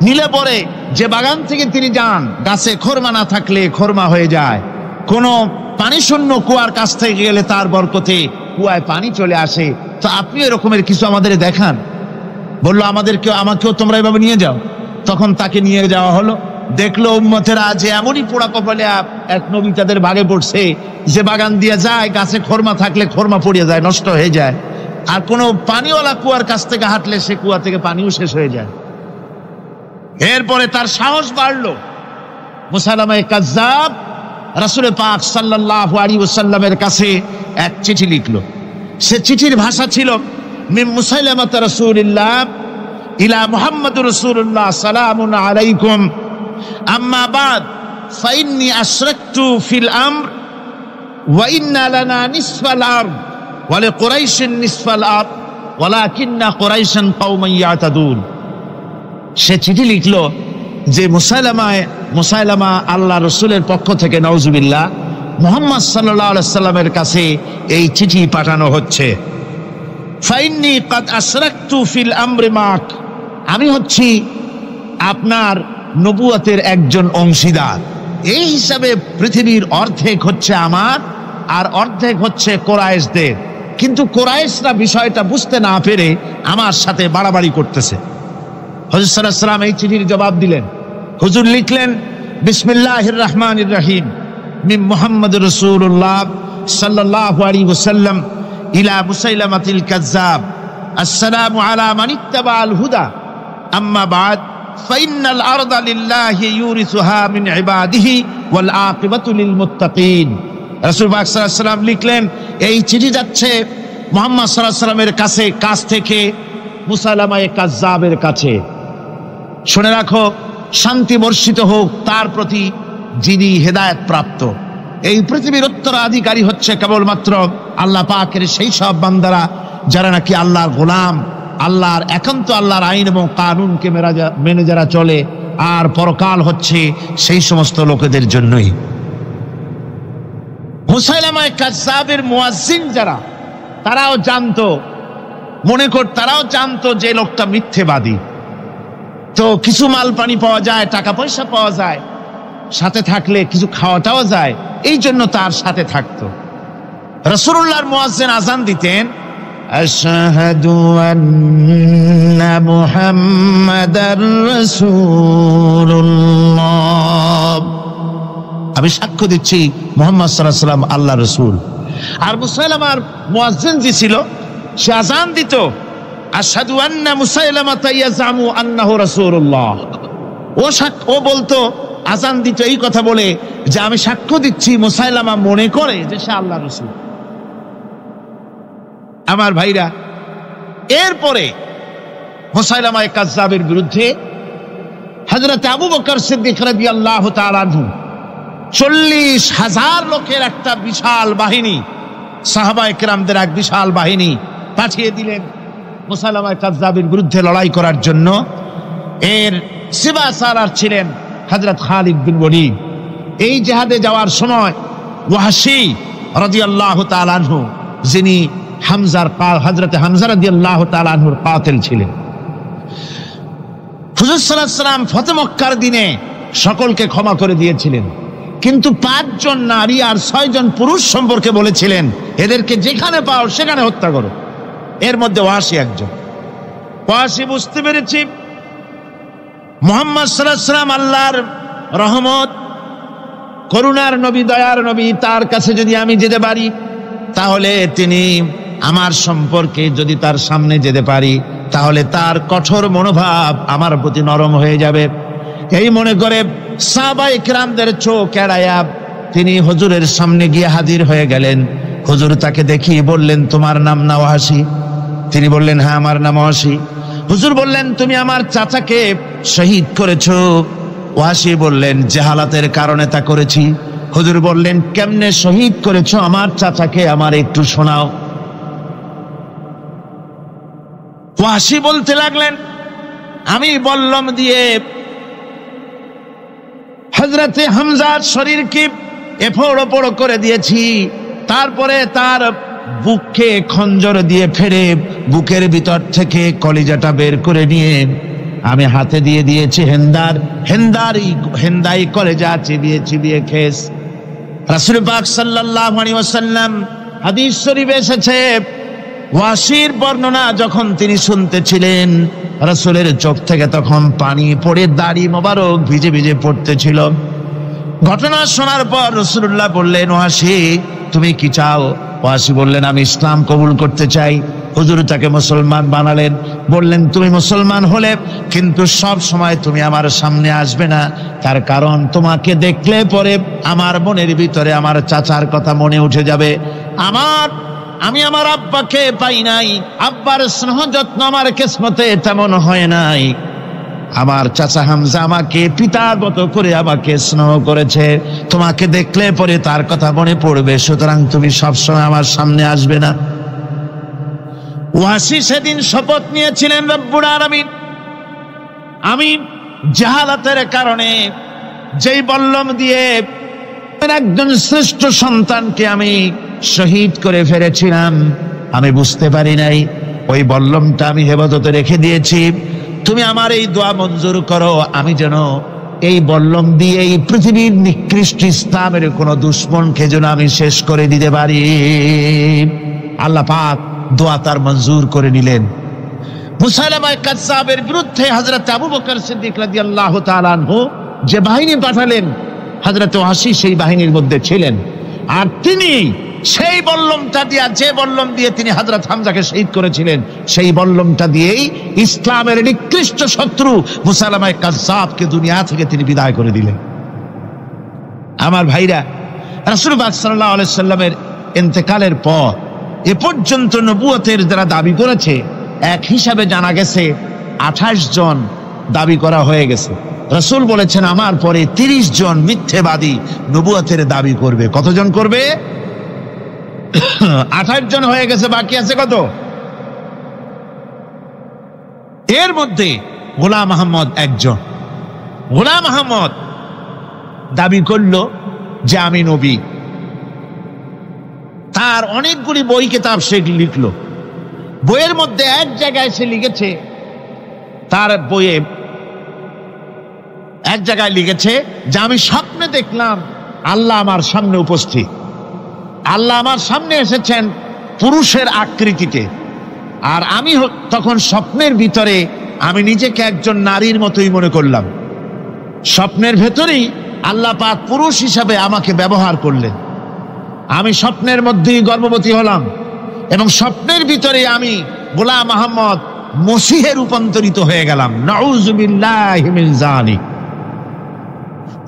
নিলে পরে যে বাগান থেকে তিনি যান, গাছে খরমা না থাকলে খরমা হয়ে যায়, কোনো পানি শূন্য কুয়ার কাছ থেকে গেলে তার বরকতে কুয়ায় পানি চলে আসে। তো আপনি এরকমের কিছু আমাদের দেখান। বললো আমাকেও তোমরা এভাবে নিয়ে যাও। তখন তাকে নিয়ে যাওয়া হলো। দেখলো উম্মতেরা যে এমনই পোড়া কপালে এক নবী তাদের ভাগে পড়ছে, যে বাগান দিয়ে যায়, গাছে খরমা থাকলে খরমা পড়িয়ে যায়, নষ্ট হয়ে যায়, আর কোনো পানিওয়ালা কুয়ার কাছ থেকে হাঁটলে সে কুয়া থেকে পানিও শেষ হয়ে যায়। এরপরে তার সাহস বাড়লো। মুসাইলামা কাজ্জাব রাসূল পাক সাল্লাল্লাহু আলাইহি ওয়াসাল্লামের কাছে এক চিঠি লিখলো। সে চিঠির ভাষা ছিল, মিন মুসাইলামাত রাসূলিল্লাহ ইলা মুহাম্মাদুর রাসূলুল্লাহ সালামুন আলাইকুম আম্মা বাদ ফাইন্নী আশরাকতু ফিল আমর ওয়া ইন্না লানা নিসফাল আরদ ওয়া লিকুরাইশিন নিসফাল আরদ ওয়ালাকিন্না কুরাইশান কওমান ইয়াতাদুন। সে চিঠি লিখলো যে মুসাইলামা আল্লাহ রসুলের পক্ষ থেকে নাউজুবিল্লাহ মুহাম্মদ সাল্লাল্লাহু আলাইহি সাল্লামের কাছে এই চিঠি পাঠানো হচ্ছে। ফাইন্নী কাদ আশরাকতু ফিল আমরি মাক, আমি হচ্ছি আপনার নবুয়তের একজন অংশীদার। এই হিসাবে পৃথিবীর অর্ধেক হচ্ছে আমার আর অর্ধেক হচ্ছে কোরাইশদের, কিন্তু কোরাইশরা বিষয়টা বুঝতে না পেরে আমার সাথে বাড়াবাড়ি করতেছে। হুজুর সাল্লাল্লাহু আলাইহি ওয়াসাল্লাম এই চিঠির জবাব দিলেন। হুজুর লিখলেন, বিসমিল্লাহির রহমানির রহিম, মিন মুহাম্মাদুর রাসূলুল্লাহ সাল্লাল্লাহু আলাইহি ওয়াসাল্লাম ইলা মুসাইলামাতিল কাজ্জাব, আসসালামু আলা মান ইত্তাবাআল হুদা, আম্মা বাদ ফাইন্নাল আরদা লিল্লাহি ইউরিসুহা মিন ইবাদিহি ওয়াল আকিবাতু লিল মুত্তাকিন। রাসূল পাক সাল্লাল্লাহু আলাইহি ওয়াসাল্লাম লিখলেন, এই চিঠি যাচ্ছে মুহাম্মদ সাল্লাল্লাহু আলাইহি ওয়াসাল্লামের কাছ থেকে মুসাইলামা কাজ্জাবের কাছে। শুনে রাখো, শান্তি বর্ষিত হোক তার প্রতি যিনি হেদায়েত প্রাপ্ত। এই পৃথিবীর উত্তরাধিকারী হচ্ছে কেবলমাত্র আল্লাহ পাকের সেই সব বান্দারা যারা নাকি আল্লাহর গোলাম, আল্লাহর একান্ত আল্লাহর আইন এবং কানুনকে মেনে যারা চলে, আর পরকাল হচ্ছে সেই সমস্ত লোকেদের জন্যই। মুসাইলামা কাজ্জাবের মুয়াজ্জিন যারা, তারাও জানতো, তারাও জানতো যে লোকটা মিথ্যেবাদী। তো কিছু মাল পানি পাওয়া যায়, টাকা পয়সা পাওয়া যায়, সাথে থাকলে কিছু খাওয়াটাও যায়, এই জন্য তার সাথে থাকতো। রাসূলুল্লাহর মুয়াজ্জিন আযান দিতেন, আশহাদু আন্না মুহাম্মাদার রাসূলুল্লাহ, আমি সাক্ষ্য দিচ্ছি মুহাম্মদ সাল্লাল্লাহু আলাইহি ওয়াসাল্লাম আল্লাহর রাসূল। আর মুসাইলামার মুয়াজ্জিন যে ছিল, সে আযান দিত, আশহাদু আন্না মুসাইলামাতা ইয়াজামু আন্নাহু রাসূলুল্লাহ। ও বলতো, আযান দিত এই কথা বলে যে আমি সাক্ষ্য দিচ্ছি মুসাইলামা মনে করে যে সে আল্লাহর রাসূল। আমার ভাইরা, এরপরে মুসাইলামা কাজ্জাবের বিরুদ্ধে হযরত আবু বকর সিদ্দিক রাদিয়াল্লাহু তাআলা আনহু 40,000 লোকের একটা বিশাল বাহিনী, সাহাবায়ে কেরামদের এক বিশাল বাহিনী পাঠিয়ে দিলেন মুসাইলামা কাজ্জাবের বিরুদ্ধে লড়াই করার জন্য। এর সিবাসারার ছিলেন হযরত খালিদ বিন ওলীদ। এই জিহাদে যাওয়ার সময় ওয়াহশী রাদিয়াল্লাহু তাআলা আনহু, যিনি হযরত হামজা রাদিয়াল্লাহু তাআলা আনহুর কাতিল ছিলেন। হুজুর সাল্লাল্লাহু আলাইহি ওয়াসাল্লাম ফতহ মক্কার দিনে সকলকে ক্ষমা করে দিয়েছিলেন, কিন্তু 5 জন নারী আর 6 জন পুরুষ সম্পর্কে বলেছিলেন, এদেরকে যেখানে পাও সেখানে হত্যা করো। এর মধ্যে ওয়াহশী একজন। ওয়াহশী বুঝতে পেরেছি মুহাম্মদ সাল্লাল্লাহু আলাইহি ওয়াসাল্লাম আল্লাহর রহমত, করুণার নবী, দয়ার নবী, তার কাছে যদি আমি যেতে পারি তাহলে তিনি আমার সম্পর্কে, যদি তার সামনে যেতে পারি তাহলে তার কঠোর মনোভাব আমার প্রতি নরম হয়ে যাবে। এই মনে করে সাহাবায়ে কেরামদের চোখ এড়ায়া তিনি হুজুরের সামনে গিয়ে হাজির হয়ে গেলেন। হুজুর তাকে দেখিয়ে বললেন, তোমার নাম না ওয়াসি? তিনি বললেন, হ্যাঁ আমার নাম ওয়াসি। হুজুর বললেন, তুমি আমার চাচাকে শহীদ করেছো? ওয়াসি বললেন, জাহালাতের কারণে তা করেছি। হুজুর বললেন, কেমনে শহীদ করেছো আমার চাচাকে, আমার একটু শোনাও। ওয়াসি বলতে লাগলেন, আমি বল্লম দিয়ে হযরতে হামজার শরীরকে এফোড় ওপড় করে দিয়েছি, তারপরে তার বুককে খঞ্জর দিয়ে ফেরে বুকের ভিতর থেকে কলিজাটা বের করে নিয়ে আমি হাতে দিয়ে দিয়েছি হেন্দাই কলেজা চিবিয়ে চিবিয়ে খেস। রাসূল পাক সাল্লাল্লাহু আলাইহি ওয়াসাল্লাম হাদিস শরীফে এসেছে, ওয়াসির বর্ণনা যখন তিনি শুনতেছিলেন, রাসূলের চোখ থেকে তখন পানি পড়ে দাড়ি মোবারক ভিজে ভিজে পড়তেছিল। ঘটনা শোনার পর রাসূলুল্লাহ বললেন, ওয়াসি তুমি কি চাও? ওয়াসি বললেন, আমি ইসলাম কবুল করতে চাই। হুজুর তাকে মুসলমান বানালেন। বললেন, তুমি মুসলমান হলে কিন্তু সব সময় তুমি আমার সামনে আসবে না, তার কারণ তোমাকে দেখলে পরে আমার মনের ভিতরে আমার চাচার কথা মনে উঠে যাবে। আমি আমার আব্বাকে পাই নাই, আব্বার স্নেহ যত্ন আমার কিসমতে তেমন হয় নাই। আমার চাচা হামজা আমাকে পিতার মতো করে আমাকে স্নেহ করেছে, তোমাকে দেখলে পরে তার কথা মনে পড়বে, সুতরাং তুমি সবসময় আমার সামনে আসবে না। ওয়াসি সেদিন শপথ নিয়েছিলেন, রব্বুল আলামিন আমি জাহালাতের কারণে যেই বল্লম দিয়ে একজন শ্রেষ্ঠ সন্তানকে আমি শহীদ করে ফেলেছিলাম, আমি বুঝতে পারি নাই, ওই বল্লমটা আমি হেফাজতে রেখে দিয়েছি। তুমি আমার এই দোয়া মঞ্জুর করো, আমি যেন এই বল্লম দিয়ে এই পৃথিবীর নিকৃষ্ট ইসলামের কোন দুশ্মনকে যেন আমি শেষ করে দিতে পারি। আল্লাহ পাক দোয়া তার মঞ্জুর করে নিলেন। মুসাইলামা কাযযাবের বিরুদ্ধে হযরত আবু বকর সিদ্দিক রাদিয়াল্লাহু তাআলা আনহু যে বাহিনী পাঠালেন, হযরত ওয়াসি সেই বাহিনীর মধ্যে ছিলেন। আর তিনি সেই বল্লমটা দিয়ে, যে বল্লম দিয়ে তিনি হযরত হামজাকে শহীদ করেছিলেন, সেই বল্লমটা দিয়েই ইসলামের নিকৃষ্ট শত্রু মুসাইলামা কাযযাবকে দুনিয়া থেকে তিনি বিদায় করে দিলেন। আমার ভাইরা, রাসূল পাক সাল্লাল্লাহু আলাইহি সাল্লামের ইন্তেকালের পর এ পর্যন্ত নবুয়তের যারা দাবি করেছে, এক হিসাবে জানা গেছে 28 জন দাবি করা হয়ে গেছে। রাসূল বলেছেন, আমার পরে 30 জন মিথ্যেবাদী নবুয়তের দাবি করবে। কতজন করবে? 28 জন হয়ে গেছে, বাকি আছে কত? এর মধ্যে গোলাম আহমদ একজন। গোলাম আহমদ দাবি করলো যে আমি নবী। তার অনেকগুলি বই কিতাব সে লিখলো। বইয়ের মধ্যে এক জায়গায় সে লিখেছে, তার বইয়ে এক জায়গায় লিখেছে যে আমি স্বপ্নে দেখলাম আল্লাহ আমার সামনে উপস্থিত। আল্লাহ আমার সামনে এসেছেন পুরুষের আকৃতিতে, আর আমি তখন স্বপ্নের ভিতরে আমি নিজেকে একজন নারীর মতোই মনে করলাম। স্বপ্নের ভেতরেই আল্লাহ পাক পুরুষ হিসাবে আমাকে ব্যবহার করলেন। আমি স্বপ্নের মধ্যেই গর্ভবতী হলাম এবং স্বপ্নের ভিতরে আমি গোলাম আহমদ মসিহে রূপান্তরিত হয়ে গেলাম। নাউযুবিল্লাহি মিন যালিক।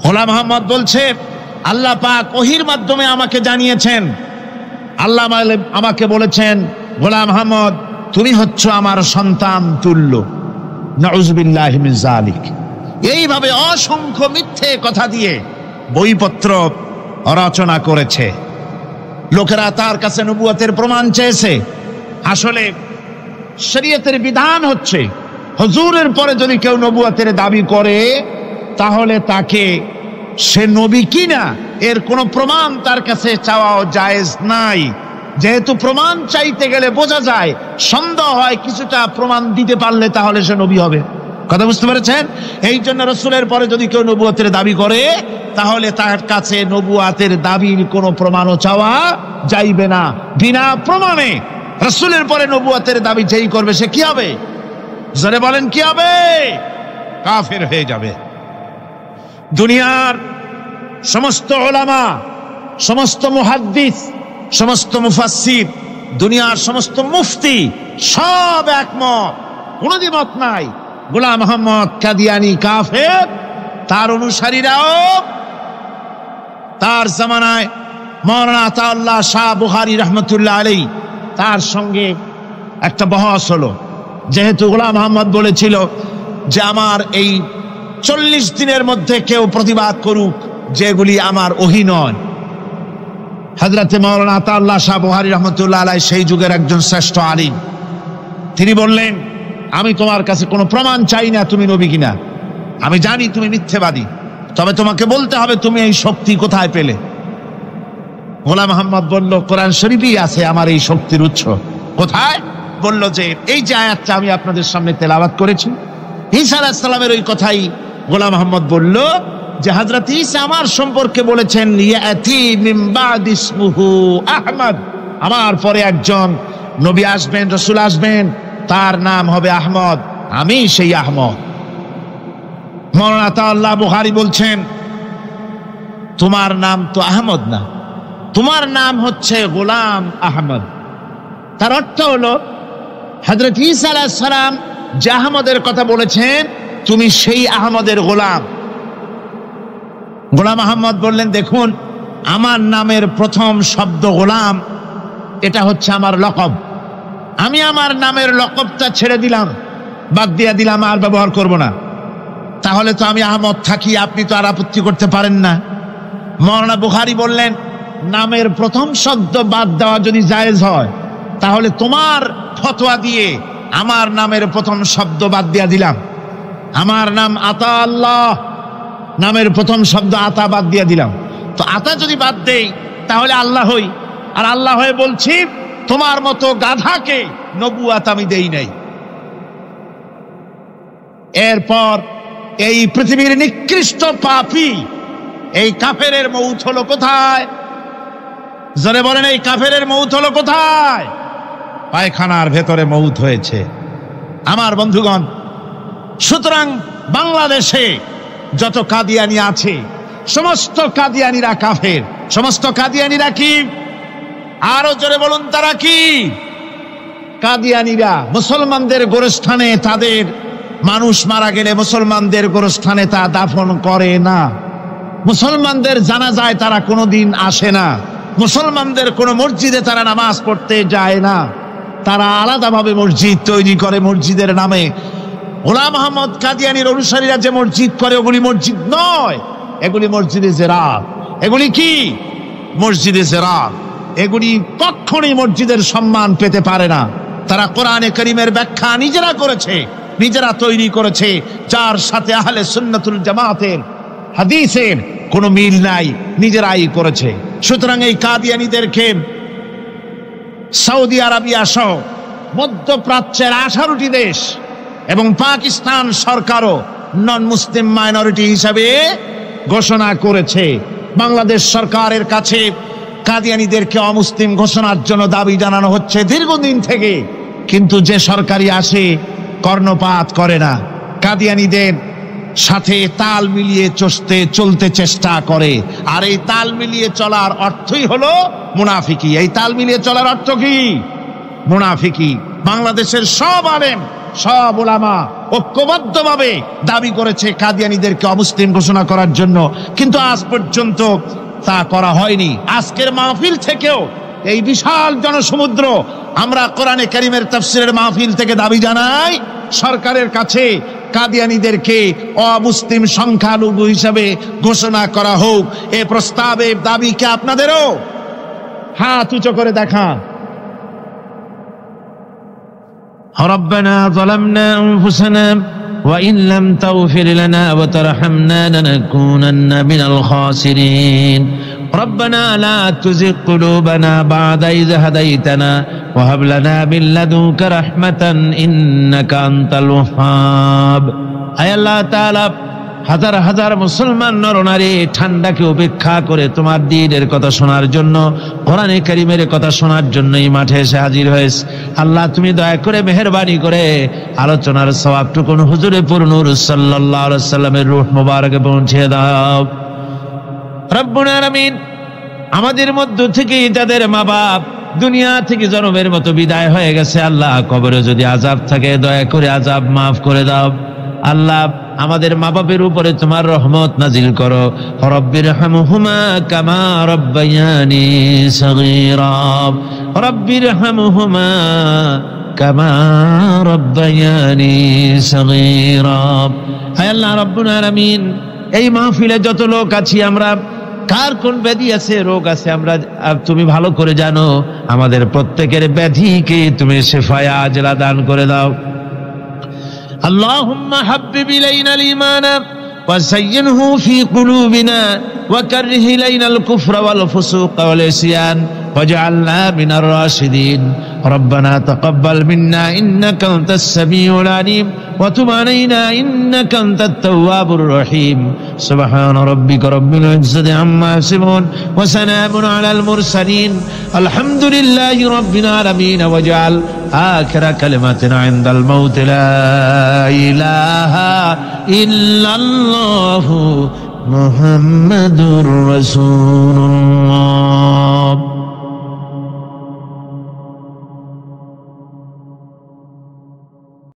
গোলাম আহমদ বলছে, আল্লাহ পাক ওহীর মাধ্যমে আমাকে জানিয়েছেন, আল্লাহ আমাকে বলেছেন, গোলাম আহমদ তুমি হচ্ছ আমার সন্তান তুল্য। নাউযুবিল্লাহি মিন যালিক। এইভাবে অসংখ্য মিথ্যে কথা দিয়ে বইপত্র রচনা করেছে। লোকেরা তার কাছে নবুয়তের প্রমাণ চেয়েছে। আসলে শরীয়তের বিধান হচ্ছে, হুজুরের পরে যদি কেউ নবুয়তের দাবি করে, তাহলে তাকে সে নবী কিনা এর কোনো প্রমাণ তার কাছে চাওয়াও জায়েজ নাই। যেহেতু প্রমাণ চাইতে গেলে বোঝা যায়, সন্দেহ হয়, কিছুটা প্রমাণ দিতে পারলে তাহলে সে নবী হবে। কথা বুঝতে পেরেছেন? এই জন্য রাসূলের পরে যদি কেউ নবুয়তের দাবি করে, তাহলে তার কাছে নবুয়তের দাবির কোনো প্রমাণও চাওয়া যাইবে না। বিনা প্রমাণে রাসূলের পরে নবুয়তের দাবি যেই করবে সে কি হবে? জোরে বলেন, কি হবে? কাফের হয়ে যাবে। দুনিয়ার সমস্ত উলামা, সমস্ত মুহাদ্দিস, সমস্ত মুফাসসির, দুনিয়ার সমস্ত মুফতি সব একমত, কোনো দ্বিমত নাই, গোলাম আহমদ কাদিয়ানী কাফের, তার অনুসারীরাও তার জামানায় মাওলানা আতাউল্লাহ শাহ বুখারী রহমতুল্লাহ আলাইহি তার সঙ্গে একটা বহস হলো। যেহেতু গোলাম মোহাম্মদ বলেছিল যে আমার এই 40 দিনের মধ্যে কেউ প্রতিবাদ করুক যেগুলি আমার ওহী নয়। হযরতে মাওলানা আতাউল্লাহ শাহ বুখারী রহমতুল্লাহ আলাইহি সেই যুগের একজন শ্রেষ্ঠ আলিম, তিনি বললেন আমি তোমার কাছে কোনো প্রমাণ চাই না তুমি নবী কিনা, আমি জানি তুমি মিথ্যেবাদী, তবে তোমাকে বলতে হবে তুমি এই শক্তি কোথায় পেলে। গোলাম মোহাম্মদ বলল কোরআন শরীফই আছে আমার এই শক্তির উৎস। কোথায়? বলল যে এই যে আয়াতটা আমি আপনাদের সামনে তেলাওয়াত করেছি, ঈসা আলাইহিস সালামের ওই কথাই গোলাম মোহাম্মদ বলল যে হযরত ঈসা আমার সম্পর্কে বলেছেন ইয়াতি মিন বাদি ইসমুহু আহমদ, আমার পরে একজন নবী আসবেন, রাসূল আসবেন, তার নাম হবে আহমদ, আমি সেই আহমদ। মাওলানা আতাউল্লাহ বুখারী বলছেন তোমার নাম তো আহমদ না, তোমার নাম হচ্ছে গোলাম আহমদ। তার অর্থ হলো হযরত ঈসা আলাইহিস সালাম যে আহমদের কথা বলেছেন তুমি সেই আহমদের গোলাম। গোলাম আহমদ বললেন দেখুন আমার নামের প্রথম শব্দ গোলাম, এটা হচ্ছে আমার লকব, আমি আমার নামের লকবটা ছেড়ে দিলাম, বাদ দিয়ে দিলাম, আর ব্যবহার করব না। তাহলে তো আমি আহমদ থাকি, আপনি তো আর আপত্তি করতে পারেন না। মাওলানা বুখারী বললেন নামের প্রথম শব্দ বাদ দেওয়া যদি জায়েজ হয় তাহলে তোমার ফতোয়া দিয়ে আমার নামের প্রথম শব্দ বাদ দিয়া দিলাম। আমার নাম আতা আল্লাহ, নামের প্রথম শব্দ আতা বাদ দিয়া দিলাম। তো আতা যদি বাদ দেই তাহলে আল্লাহ হই, আর আল্লাহ হয়ে বলছি তোমার মতো গাধাকে নবুয়াত আমি দেই নাই। এরপর এই পৃথিবীর নিকৃষ্ট পাপী এই কাফেরের মৌত হলো কোথায়? জোরে বলেন এই কাফেরের মৌত হলো কোথায়? পায়খানার ভেতরে মৌত হয়েছে। আমার বন্ধুগণ, সুতরাং বাংলাদেশে যত কাদিয়ানি আছে সমস্ত কাদিয়ানিরা কাফের। সমস্ত কাদিয়ানিরা কি? আরো জোরে বলুন তারা কি? কাদিয়ানিরা মুসলমানদের গোরস্থানে তাদের মানুষ মারা গেলে মুসলমানদের গোরস্থানে তা দাফন করে না, মুসলমানদের জানাজায় তারা কোনোদিন আসে না, মুসলমানদের কোনো মসজিদে তারা নামাজ পড়তে যায় না, তারা আলাদাভাবে মসজিদ তৈরি করে মসজিদের নামে। গোলাম মোহাম্মদ কাদিয়ানির অনুসারীরা যে মসজিদ করে ওগুলি মসজিদ নয়, এগুলি মসজিদে জেরাত। এগুলি কি? মসজিদে জেরাত। এগুলি কখনোই মসজিদের সম্মান পেতে পারে না। তারা কোরআনে কারীমের ব্যাখ্যা নিজেরা করেছে, নিজেরা তৈরি করেছে, যার সাথে আহলে সুন্নাতুল জামাতের হাদিসের কোনো মিল নাই, নিজেরাই করেছে। সুতরাং এই কাদিয়ানীদেরকে সৌদি আরবিয়া সহ মধ্যপ্রাচ্যের 18টি দেশ এবং পাকিস্তান সরকারও নন মুসলিম মাইনরিটি হিসাবে ঘোষণা করেছে। বাংলাদেশ সরকারের কাছে কাদিয়ানীদেরকে অমুসলিম ঘোষণার জন্য দাবি জানানো হচ্ছে দীর্ঘদিন থেকে, কিন্তু যে সরকারি আসে কর্ণপাত করে না, কাদিয়ানীদের সাথে তাল মিলিয়ে চলতে চেষ্টা করে। আর এই তাল মিলিয়ে চলার অর্থই হলো মুনাফিকি। এই তাল মিলিয়ে চলার অর্থ কি? মুনাফিকি। বাংলাদেশের সব আলেম, সব উলামা ঐক্যবদ্ধভাবে দাবি করেছে কাদিয়ানীদেরকে অমুসলিম ঘোষণা করার জন্য, কিন্তু আজ পর্যন্ত তা করা হয়নি। আজকের মাহফিল থেকেও এই বিশাল জনসমুদ্র আমরা কোরআনে কারীমের তাফসীরের মাহফিল থেকে দাবি জানাই সরকারের কাছে কাদিয়ানীদেরকে অমুসলিম সংখ্যালঘু হিসাবে ঘোষণা করা হোক। এ প্রস্তাবে দাবিকে আপনাদেরও হাত উঁচু করে দেখা। রব্বানা যালামনা আনফুসানা ওয়া ইন লাম তাগফির লানা ওয়া তারহামনা লানাকুনান্না মিনাল খাসিরিন। ربنا لا تزغ قلوبنا بعد إذ هديتنا وهب لنا من لدنك رحمة إنك أنت الوهاب। আয় আল্লাহ তাআলা, হাজার হাজার মুসলমান নরনারী ঠান্ডাকে উপেক্ষা করে তোমার দ্বীনের কথা শোনার জন্য, কোরআনে কারীমের কথা শোনার জন্য এই মাঠে এসে হাজির হয়েছে। আল্লাহ তুমি দয়া করে মেহেরবানি করে আলোচনার সওয়াবটুকু হুজুরে পুরনূর সাল্লাল্লাহু আলাইহি ওয়াসাল্লামের রূহ মুবারকে পৌঁছে দাও। রব্বুল আলামিন, আমাদের মধ্য থেকে যাদের মা বাপ দুনিয়া থেকে জন্মের মতো বিদায় হয়ে গেছে, আল্লাহ কবরে যদি আযাব থাকে দয়া করে আযাব মাফ করে দাও। আল্লাহ আমাদের মা বাপের উপরে তোমার রহমত নাজিল করো। রব্বিরহামহুমা কামা রব্বায়ানি সগীরা, রব্বিরহামহুমা কামা রব্বায়ানি সগীরা। হায় আল্লাহ রাব্বুল আলামিন, এই মাহফিলে যত লোক আছি আমরা, কার কোন ব্যাধি আছে, রোগ আছে, আমরা তুমি ভালো করে জানো। আমাদের প্রত্যেকের ব্যাধিকে তুমি শিফায়ে আজলা দান করে দাও। আল্লাহুম্মা হাব্বিব ইলাইনাল ঈমানা وزينه في قلوبنا وكره إلينا الكفر والفسوق والعصيان واجعلنا من الراشدين. ربنا تقبل منا إنك أنت السميع العليم وتب علينا إنك أنت التواب الرحيم. سبحان ربك رب العزة عما يصفون وسلام على المرسلين الحمد لله رب العالمين. واجعل آخر كلمتنا عند الموت لا إله إلا الله محمد رسول الله.